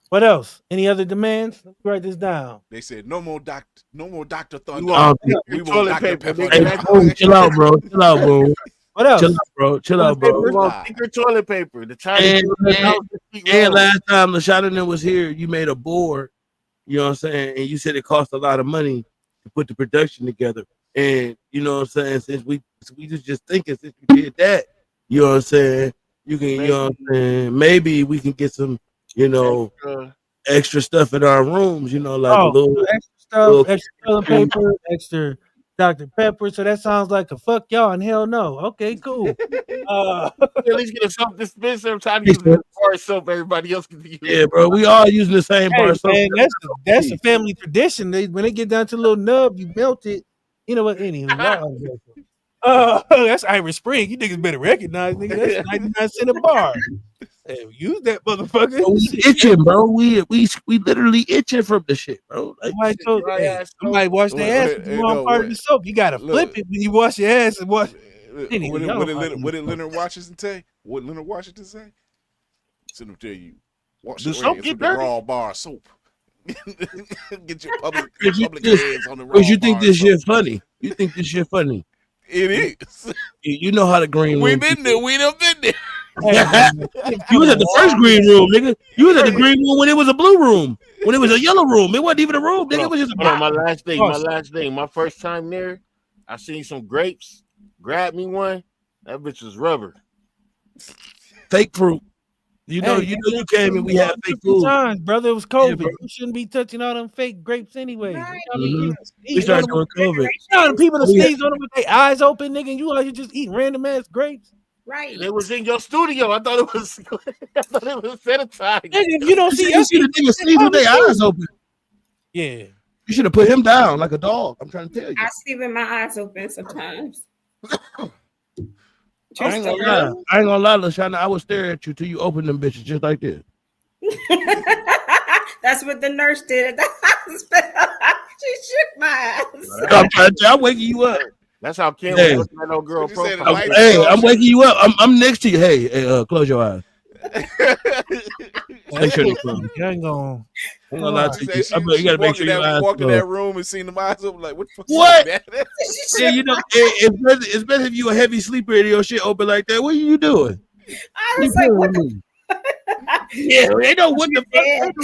What else? Any other demands? Let me write this down. They said no more Dr. Thunder. want We toilet want Dr. paper, Pepper. nigga. Hey, bro, chill out, bro. Chill out, bro. What else? Chill out, bro. We want thicker toilet paper. The Chinese And last time Lashana was here, you made a board, you know what I'm saying? And you said it cost a lot of money to put the production together. And you know what I'm saying? Since we just thinking since you did that, you know what I'm saying? You can, you know what I'm saying? Maybe we can get some, extra stuff in our rooms, like a little extra stuff, extra toilet paper, extra Dr. Pepper. So that sounds like a fuck y'all and hell no. Okay, cool. At least get a soap dispenser. I'm trying to use the bar soap everybody else can use. Yeah, bro. We all using the same bar soap. Man, that's a family tradition. When they get down to a little nub, you melt it. You know what? Anywho, that's Irish Spring. You niggas better recognize, nigga. That's 99 cent a bar. Hey, use that motherfucker. Bro, we itching, bro. We literally itching from the shit, bro. Like, somebody wash their ass if you want part of the soap. You gotta flip it when you wash your ass and wash. What did Leonard Washington say? What Leonard Washington say? Send him tell you, wash your hands with the raw bar soap. Get your public hands on the raw bar. You think this shit funny? You think this shit funny? It is. You know how the green room. We been there. We done been there. You was at the first green room, nigga. You was at the green room when it was a blue room. When it was a yellow room, it wasn't even a room, nigga. It was just my last day. My first time there, I seen some grapes. Grabbed me one. That bitch was rubber. Fake fruit. You came and we had fake food. Times, brother. It was COVID. You shouldn't be touching all them fake grapes anyway. Right. We started doing COVID. People to sneeze on them with their eyes open, nigga. And you just eating random ass grapes. Right. It was in your studio. I thought it was sanitized. Nigga, if you don't see the nigga sneeze with their eyes open. Yeah. You should have put him down like a dog. I'm trying to tell you. I sleep with my eyes open sometimes. I ain't gonna lie, LaShawna. I would stare at you till you open them bitches just like this. That's what the nurse did at the hospital. She shook my ass. I'm trying to I'm waking you up. That's how Kim was looking at no girl profile. Hey, I'm waking you up. I'm next to you. Hey, close your eyes. Make sure they close. I ain't gonna lie to you. You gotta make sure your eyes walked in that room and seen the eyes open like, what the fuck? What? Yeah, it's better if you a heavy sleeper and your shit open like that. What are you doing? I was like, what the Yeah, they know what the fuck. What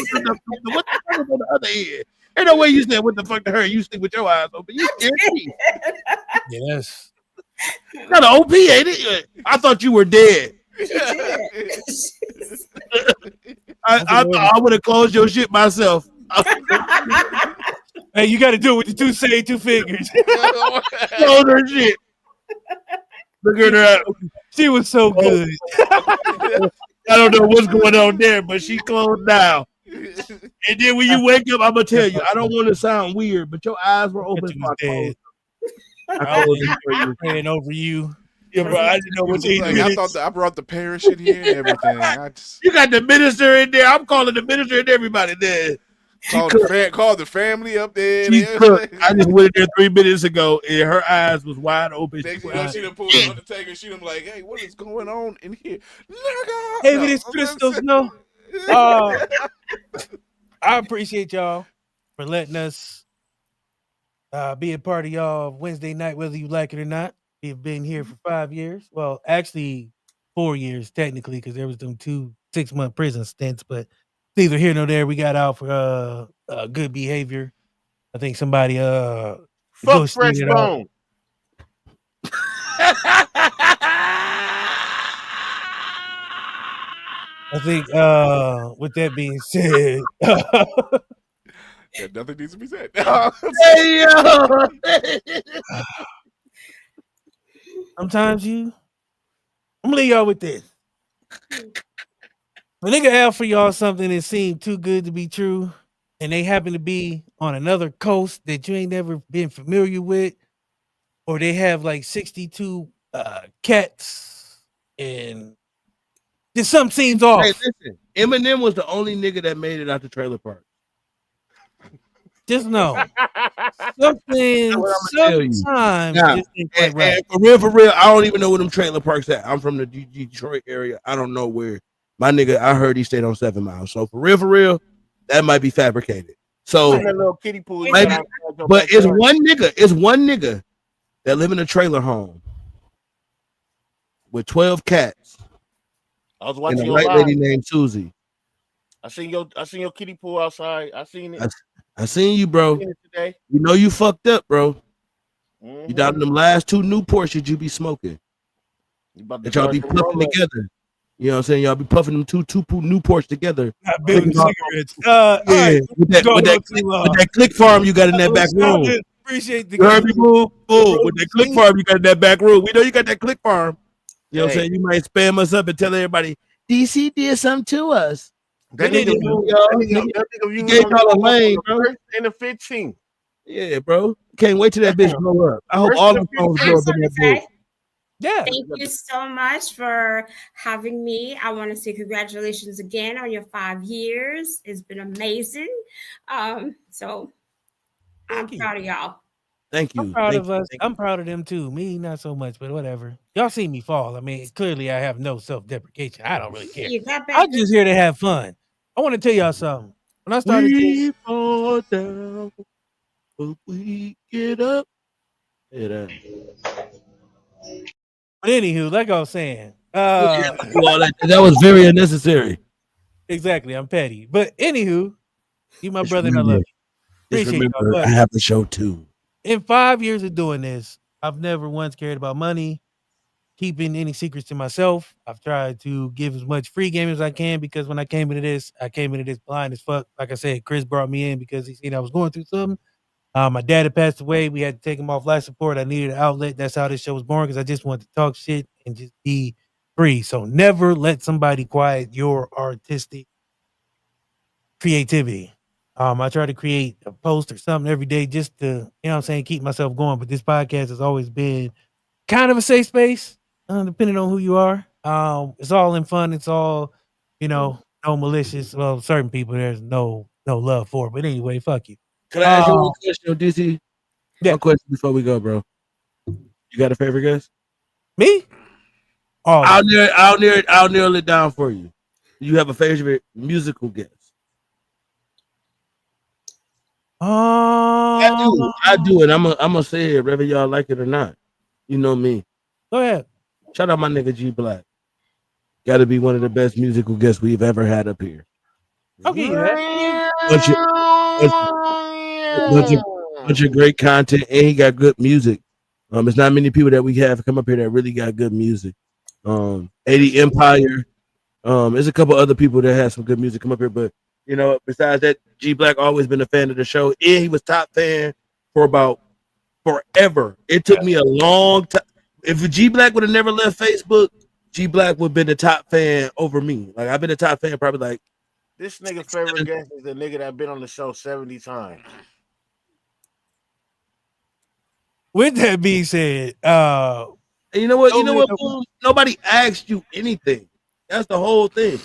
the fuck is on the other end? Ain't no way you said what the fuck to her. You sleep with your eyes open. You scared me. Yes. Not an OP, ain't it? I thought you were dead. I would have closed your shit myself. Hey, you got to do it with the two fingers. Close her shit. Look at her. She was so good. I don't know what's going on there, but she closed down. And then when you wake up, I'm gonna tell you, I don't want to sound weird, but your eyes were open. I was praying over you. Yeah, bro, I didn't know what you like, I brought the parish in here and everything. You got the minister in there. I'm calling the minister and everybody there. Called the family up there. I just went in there 3 minutes ago and her eyes was wide open. Next thing you know, she done pulled the Undertaker. She done like, hey, what is going on in here? Nigga. Hey, with this crystals, no. I appreciate y'all for letting us be a part of y'all Wednesday night, whether you like it or not. We've been here for 5 years. Well, actually 4 years technically, because there was them 2 6-month prison stints, but neither here nor there. We got out for good behavior. I think somebody fuck Fresh Bone. I think with that being said, nothing needs to be said. Hey, yo. Sometimes I'm gonna leave y'all with this. A nigga have for y'all something that seemed too good to be true, and they happen to be on another coast that you ain't never been familiar with, or they have like 62 cats, and just something seems off. Hey, listen, Eminem was the only nigga that made it out the trailer park. Just know something sometimes just ain't quite right. And for real, I don't even know where them trailer parks at. I'm from the Detroit area. I don't know where. My nigga, I heard he stayed on 7 Mile. So for real, that might be fabricated. So that little kiddie pool, maybe, but it's one nigga that live in a trailer home with 12 cats. I was watching and a your white lady named Susie. I seen your kiddie pool outside. I seen it. I seen you, bro. Today. You know you fucked up, bro. You down in them last 2 Newports that you be smoking. That y'all be puffing together. You know what I'm saying? Y'all be puffing them two Newports together. Not building cigarettes. Yeah, with that click farm you got in that back room. Appreciate the with that click farm you got in that back room. We know you got that click farm. You know what I'm saying? You might spam us up and tell everybody, DC did something to us. That nigga gave y'all a lane, bro. In the 15. Yeah, bro. Can't wait till that bitch blow up. I hope all the phones blow up in that bitch. Yeah. Thank you so much for having me. I want to say congratulations again on your 5 years. It's been amazing. So I'm proud of y'all. Thank I'm you. proud Thank of you. us. Thank you. I'm proud of them too. Me, not so much, but whatever. Y'all see me fall. I mean, clearly I have no self-deprecation. I don't really care. You got back. I'm just here to have fun. I want to tell y'all something. When I started this, We fall down, but we get up. Yeah, but anywho, like I was saying, that was very unnecessary. exactly. I'm petty, but anywho, you my Just brother, and I love remember, you. Appreciate y'all. I But have a show too. in 5 years of doing this, I've never once cared about money, keeping any secrets to myself. I've tried to give as much free game as I can because when I came into this, blind as fuck. Like I said, Chris brought me in because he seen I was going through something. My dad had passed away. We had to take him off life support. I needed an outlet. That's how this show was born because I just wanted to talk shit and just be free. So never let somebody quiet your artistic creativity. I try to create a post or something every day just to, you know what I'm saying, keep myself going. But this podcast has always been kind of a safe space, depending on who you are. It's all in fun. It's all, no malicious. Well, certain people there's no love for. But anyway, fuck you. Can I ask you one question, DC? Yeah. One question before we go, bro. You got a favorite guest? Me? Oh, I'll narrow it down for you. Do you have a favorite musical guest? I do, and I'm gonna say it, whether y'all like it or not. You know me. Go ahead. Shout out my nigga G Black. Got to be one of the best musical guests we've ever had up here. I'll give you that. Bunch of great content, and he got good music. There's not many people that we have come up here that really got good music. 80 Empire. There's a couple other people that have some good music come up here, but besides that, G Black always been a fan of the show, and he was top fan for about forever. It took me a long time. If G Black would have never left Facebook, G Black would have been the top fan over me. Like I've been a top fan probably like this nigga favorite guest is the nigga that been on the show 70 times. With that being said, you know what? Boom? Nobody asked you anything. That's the whole thing.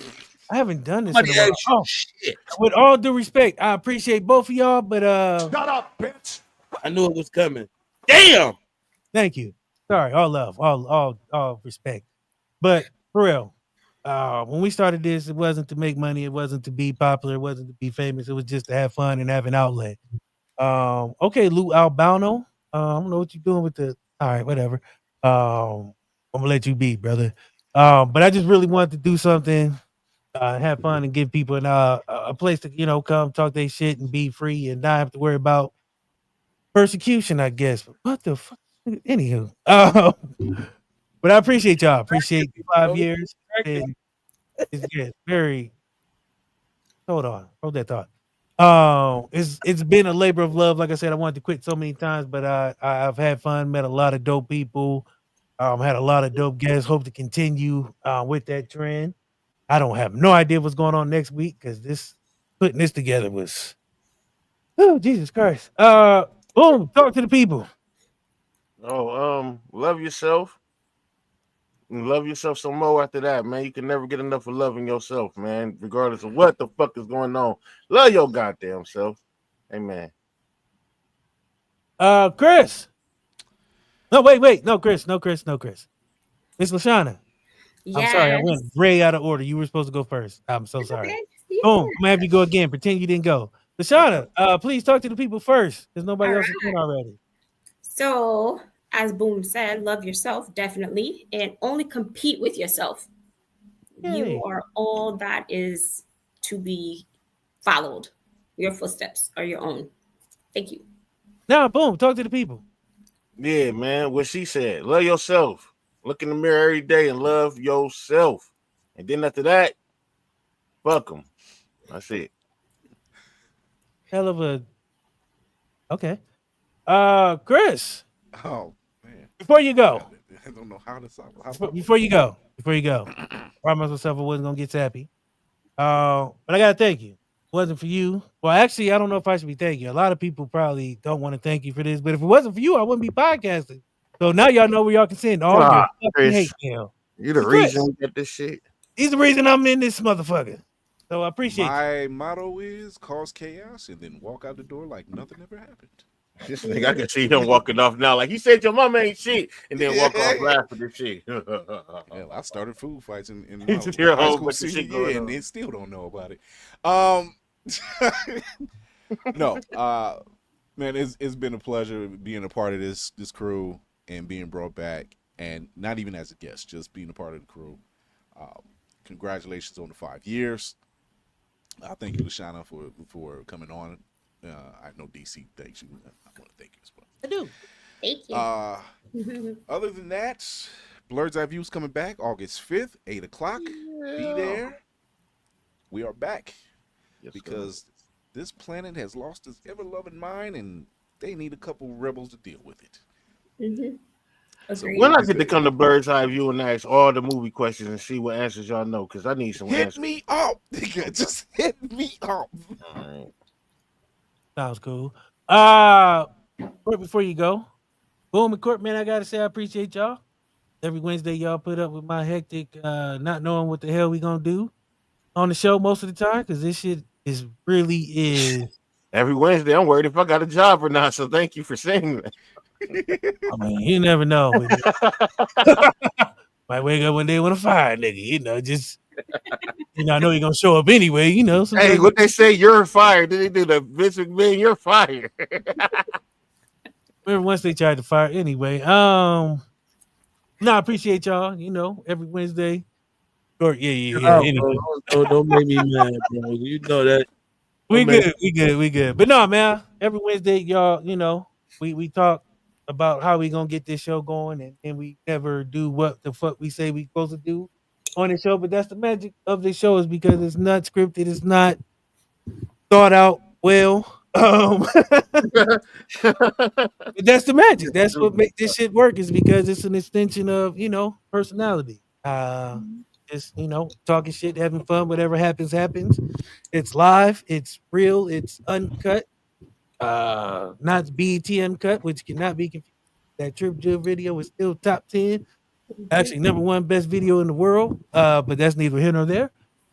I haven't done this. Nobody asked you shit. With all due respect, I appreciate both of y'all, but shut up, bitch. I knew it was coming. Damn. Thank you. Sorry, all love, all respect. But for real, when we started this, it wasn't to make money, it wasn't to be popular, it wasn't to be famous, it was just to have fun and have an outlet. Okay, Lou Albano. I don't know what you're doing with the. All right, whatever. I'm gonna let you be, brother. But I just really wanted to do something, have fun, and give people a place to come talk their shit and be free and not have to worry about persecution, I guess. But what the fuck? Anywho, but I appreciate y'all. Appreciate 5 years. And it's good. Very. Hold that thought. It's been a labor of love. Like I said, I wanted to quit so many times, but I've had fun. Met a lot of dope people. Had a lot of dope guests. Hope to continue with that trend. I don't have no idea what's going on next week because putting this together was. Oh Jesus Christ! Boom! Talk to the people. Love yourself. And love yourself some more after that, man. You can never get enough of loving yourself, man, regardless of what the fuck is going on. Love your goddamn self. Amen. Chris. No, wait. No, Chris. Miss Lashana. Yes. I'm sorry, I went way out of order. You were supposed to go first. I'm so sorry. Boom. I'm gonna have you go again. Pretend you didn't go. Lashana, please talk to the people first. There's nobody else in already. So, as Boom said, love yourself, definitely, and only compete with yourself. Yay. You are all that is to be followed. Your footsteps are your own. Thank you. Now, Boom, talk to the people. Yeah, man, what she said. Love yourself. Look in the mirror every day and love yourself. And then after that, fuck them. That's it. Hell of a... Okay. Chris. Oh, man. Before you go. I don't know how this... Before you go. I promised myself I wasn't going to get sappy. But I got to thank you. It wasn't for you. Well, actually, I don't know if I should be thanking you. A lot of people probably don't want to thank you for this, but if it wasn't for you, I wouldn't be podcasting. So now y'all know where y'all can send all your fucking hate mail. You the reason we get this shit. He's the reason I'm in this motherfucker. So I appreciate My motto is cause chaos and then walk out the door like nothing ever happened. This nigga, I can see him walking off now. Like, he said your mama ain't shit. And then walk off laughing and shit. Hell, I started food fights in You my just hear a high whole school bunch of senior shit going year, and on. they still don't know about it. No, man, it's been a pleasure being a part of this crew and being brought back, and not even as a guest, just being a part of the crew. Congratulations on the 5 years. I thank you, Lashana, for coming on. I know DC thanks you. I want to thank you as well. I do. Thank you. Other than that, Blurred's Eye Views coming back August 5th, 8 o'clock. Be there. We are back because this planet has lost its ever-loving mind, and they need a couple rebels to deal with it. So when I get to come to Bird's Eye View and ask all the movie questions and see what answers y'all know, because I need some answers. Hit me up, nigga. Just hit me up. All right. Sounds cool. Court, before you go, Boom and Court, man, I gotta say I appreciate y'all. Every Wednesday, y'all put up with my hectic, not knowing what the hell we gonna do on the show most of the time, because this shit is. Every Wednesday, I'm worried if I got a job or not. So thank you for saying that. I mean, you never know. Might wake up one day with a fire, nigga. Just I know you're gonna show up anyway. Hey, what they say, you're fired. Did they do the Vince McMahon? You're fired. Remember once they tried to fire anyway. No, I appreciate y'all. Every Wednesday. Or yeah. Don't make me mad, bro. You know that. We good. But no, man. Every Wednesday, y'all. We talk about how we gonna get this show going, and we never do what the fuck we say we supposed to do on the show. But that's the magic of this show, is because it's not scripted, it's not thought out well. But that's the magic. That's what makes this shit work, is because it's an extension of personality. Just talking shit, having fun, whatever happens. It's live, it's real, it's uncut. Not BET cut, which cannot be confused. That Trip Jill video is still top 10. Actually, number 1 best video in the world. But that's neither here nor there.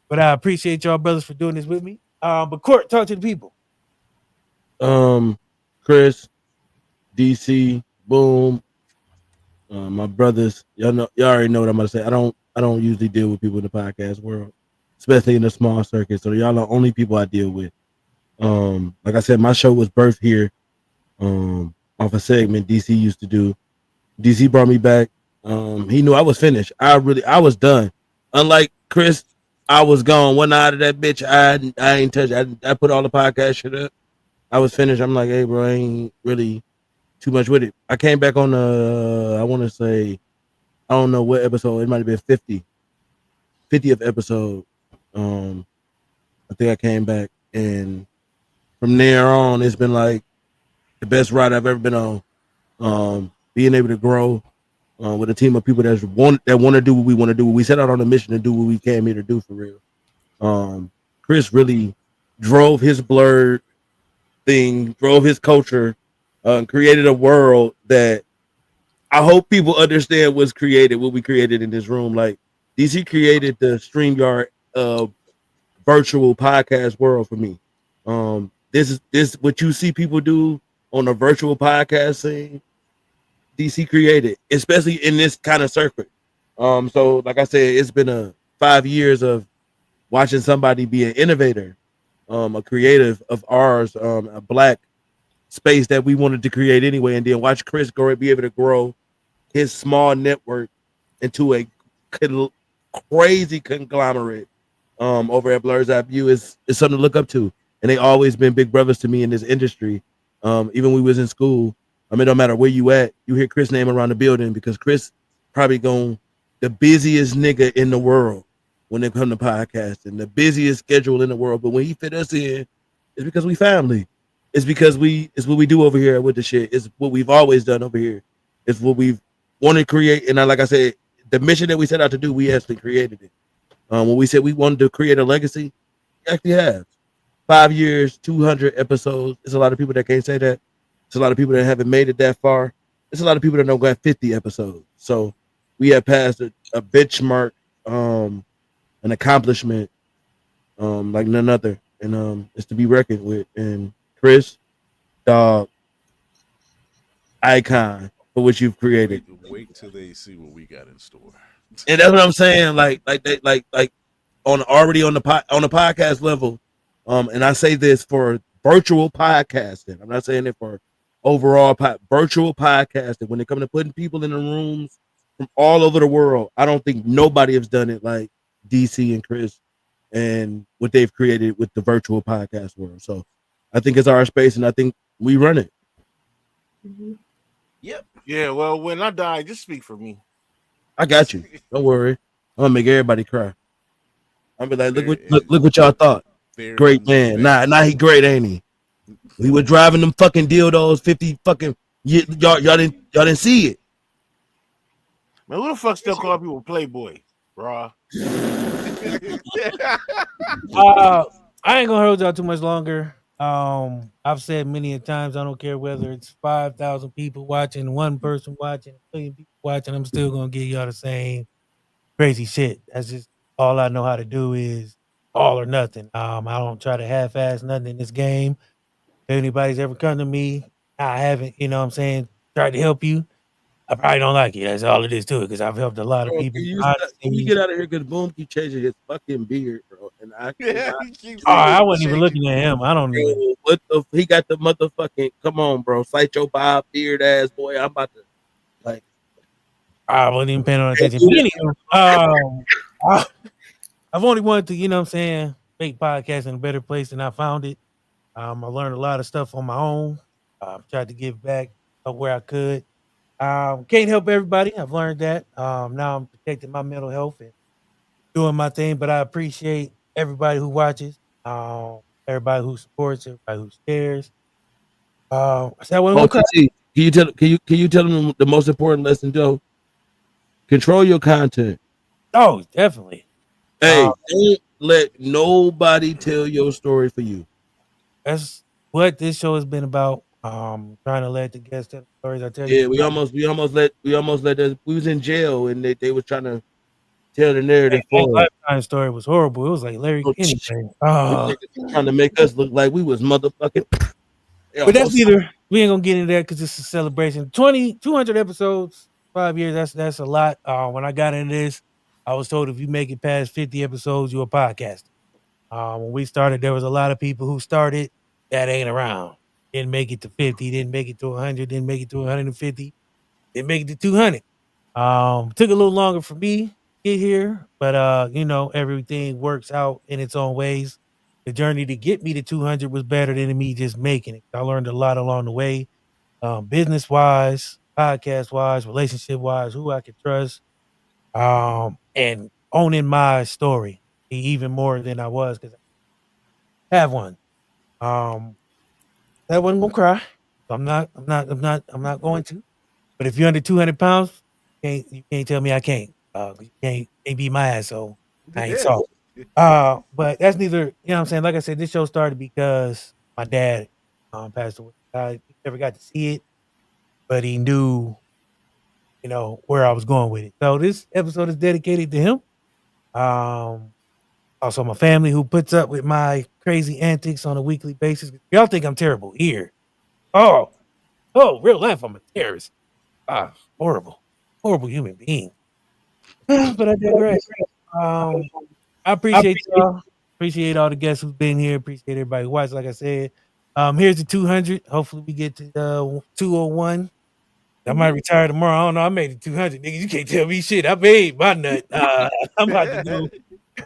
But I appreciate y'all brothers for doing this with me. But Court, talk to the people. Chris, DC, Boom, my brothers. Y'all already know what I'm gonna say. I don't usually deal with people in the podcast world, especially in the small circuit. So y'all are the only people I deal with. Like I said, my show was birthed here, off a segment DC used to do. DC brought me back. He knew I was finished. I was done. Unlike Chris, I was gone. One out of that bitch. I ain't touched. I put all the podcast shit up. I was finished. I'm like, hey, bro, I ain't really too much with it. I came back on I want to say, I don't know what episode. It might have been 50th episode. I think I came back, and from there on, it's been like the best ride I've ever been on. Being able to grow with a team of people that want to do what we want to do. We set out on a mission to do what we came here to do, for real. Chris really drove his Blurred thing, drove his culture, created a world that I hope people understand was created, what we created in this room. Like, DC created the StreamYard virtual podcast world for me. This is what you see people do on a virtual podcast scene. DC created, especially in this kind of circuit. So like I said, it's been 5 years of watching somebody be an innovator, a creative of ours, a black space that we wanted to create anyway, and then watch Chris be able to grow his small network into a crazy conglomerate over at Blurred's Eye View is something to look up to. And they always been big brothers to me in this industry. Even when we was in school, I mean, no matter where you at, you hear Chris' name around the building, because Chris probably the busiest nigga in the world when it come to podcasting, the busiest schedule in the world. But when he fit us in, it's because we family. It's because it's what we do over here with the shit. It's what we've always done over here. It's what we've wanted to create. And like I said, the mission that we set out to do, we actually created it. When we said we wanted to create a legacy, we actually have. 5 years, 200 episodes. There's a lot of people that can't say that. There's a lot of people that haven't made it that far. There's a lot of people that don't got 50 episodes. So we have passed a benchmark, an accomplishment, like none other. And it's to be reckoned with. And Chris, dog, icon for what you've created. Wait till they see what we got in store. And that's what I'm saying. Like on already on the podcast level. And I say this for virtual podcasting. I'm not saying it for overall virtual podcasting. When it comes to putting people in the rooms from all over the world, I don't think nobody has done it like DC and Chris and what they've created with the virtual podcast world. So I think it's our space, and I think we run it. Mm-hmm. Yep. Yeah. Well, when I die, just speak for me. I got you. Don't worry. I'm gonna make everybody cry. I'll be like, look what y'all thought. Great man. Nah, he great, ain't he? We were driving them fucking dildos 50 fucking y'all didn't see it. Man, who the fuck still call people Playboy, raw? I ain't gonna hold y'all too much longer. I've said many a times, I don't care whether it's 5,000 people watching, one person watching, a million people watching, I'm still gonna give y'all the same crazy shit. That's just all I know how to do is all or nothing. I don't try to half-ass nothing in this game. If anybody's ever come to me, I haven't, you know what I'm saying, tried to help you, I probably don't like you. That's all it is to it, because I've helped a lot of people. Can you get out of here? Because Boom keep changing his fucking beard, bro. And I wasn't even looking at him. I don't even. He got the motherfucking. Come on, bro. Sight your Bob beard ass boy. I'm about to like. I wasn't even paying no attention. I've only wanted to, you know what I'm saying, make podcasts in a better place than I found it. I learned a lot of stuff on my own. Tried to give back where I could. Can't help everybody. I've learned that. Now I'm protecting my mental health and doing my thing, but I appreciate everybody who watches, everybody who supports, everybody who shares. Can you tell them the most important lesson, Joe? Control your content. Oh, definitely. Hey, don't let nobody tell your story for you. That's what this show has been about. Trying to let the guests tell the stories. I tell you. Yeah, we almost let us. We was in jail and they was trying to tell the narrative for us. Lifetime story was horrible. It was like Larry Kenny thing. Trying to make us look like we was motherfucking. But that's neither. We ain't gonna get into that because it's a celebration. 200 episodes, 5 years. That's a lot. When I got into this, I was told if you make it past 50 episodes, you're a podcaster. When we started, there was a lot of people who started that ain't around. Didn't make it to 50, didn't make it to 100, didn't make it to 150, didn't make it to 200. Took a little longer for me to get here, but everything works out in its own ways. The journey to get me to 200 was better than me just making it. I learned a lot along the way, business wise, podcast wise, relationship wise, who I could trust, and owning my story even more than I was because I have one. That wasn't gonna cry. I'm not going to. But if you're under 200 pounds, you can't tell me I can't. You can't be my asshole. I ain't soft. But that's neither, you know what I'm saying? Like I said, this show started because my dad passed away. I never got to see it, but he knew, where I was going with it. So this episode is dedicated to him. Also my family who puts up with my crazy antics on a weekly basis. Y'all think I'm terrible here. Oh, real life, I'm a terrorist. Horrible human being. But I digress. I appreciate y'all. Appreciate all the guests who've been here. Appreciate everybody who watched. Like I said, here's the 200. Hopefully we get to 201. I might retire tomorrow. I don't know. I made it 200, niggas. You can't tell me shit. I made my nut. I'm about to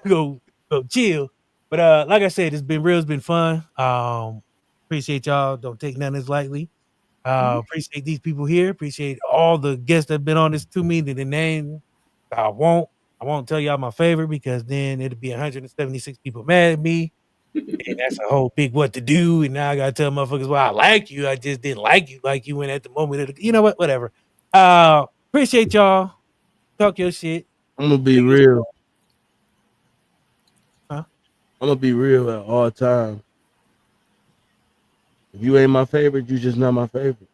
go chill. But like I said, it's been real. It's been fun. Appreciate y'all. Don't take none of this lightly. Appreciate these people here. Appreciate all the guests that have been on this to me. The name I won't tell y'all my favorite because then it'll be 176 people mad at me. And that's a whole big what to do. And now I gotta tell motherfuckers, well, I like you. I just didn't like you when at the moment of you know what? Whatever. Appreciate y'all. Talk your shit. I'm gonna be real. Huh? I'm gonna be real at all times. If you ain't my favorite, you just not my favorite.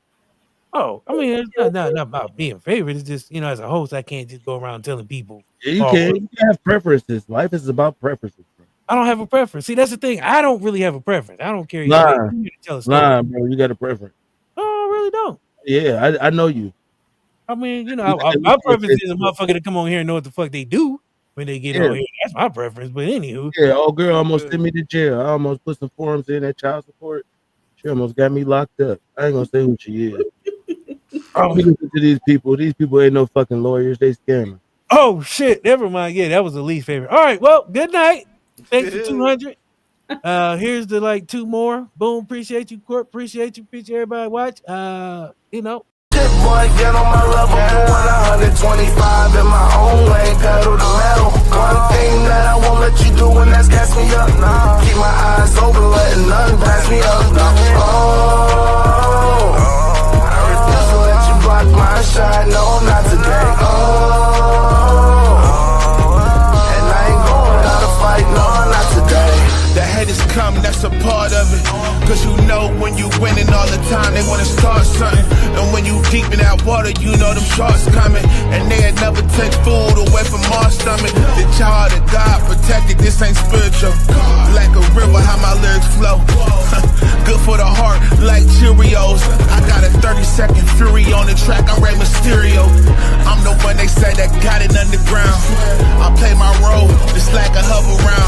Oh, I mean, it's not about being favorite. It's just, as a host, I can't just go around telling people. Yeah, you can. You can have preferences. Life is about preferences, bro. I don't have a preference. See, that's the thing. I don't really have a preference. I don't care. Line, bro. You got a preference. No, I really don't. Yeah, I know you. I mean, you know, my preference is a motherfucker to come on here and know what the fuck they do when they get on here. That's my preference. But anywho, Yeah, old girl almost sent me to jail. I almost put some forms in at child support. She almost got me locked up. I ain't gonna say who she is. Listen to these people. These people ain't no fucking lawyers. They scamming. oh shit, never mind. Yeah, that was the least favorite. All right, well, good night. Thanks for 200. Here's the like 2 more. Boom, appreciate you, Court. Appreciate everybody watch. You know. Boy, get on my level, doing 125 in my own lane, pedal to metal. One thing that I won't let you do, and that's gas me up. Keep my eyes open, letting nothing pass me up. Oh, I refuse to let you block my shot, no, not today. And I ain't going out to fight, no, not today. The haters come, that's a part of it. Cause you know when you winning all the time, they wanna start something. And when you deep in that water, you know them sharks coming. And they had never take food away from our stomach. The child of God protected, this ain't spiritual. Like a river, how my lyrics flow. Good for the heart, like Cheerios. I got a 30-second fury on the track, I'm Rey Mysterio. I'm the one they say that got it underground. I play my role, just like a hover round.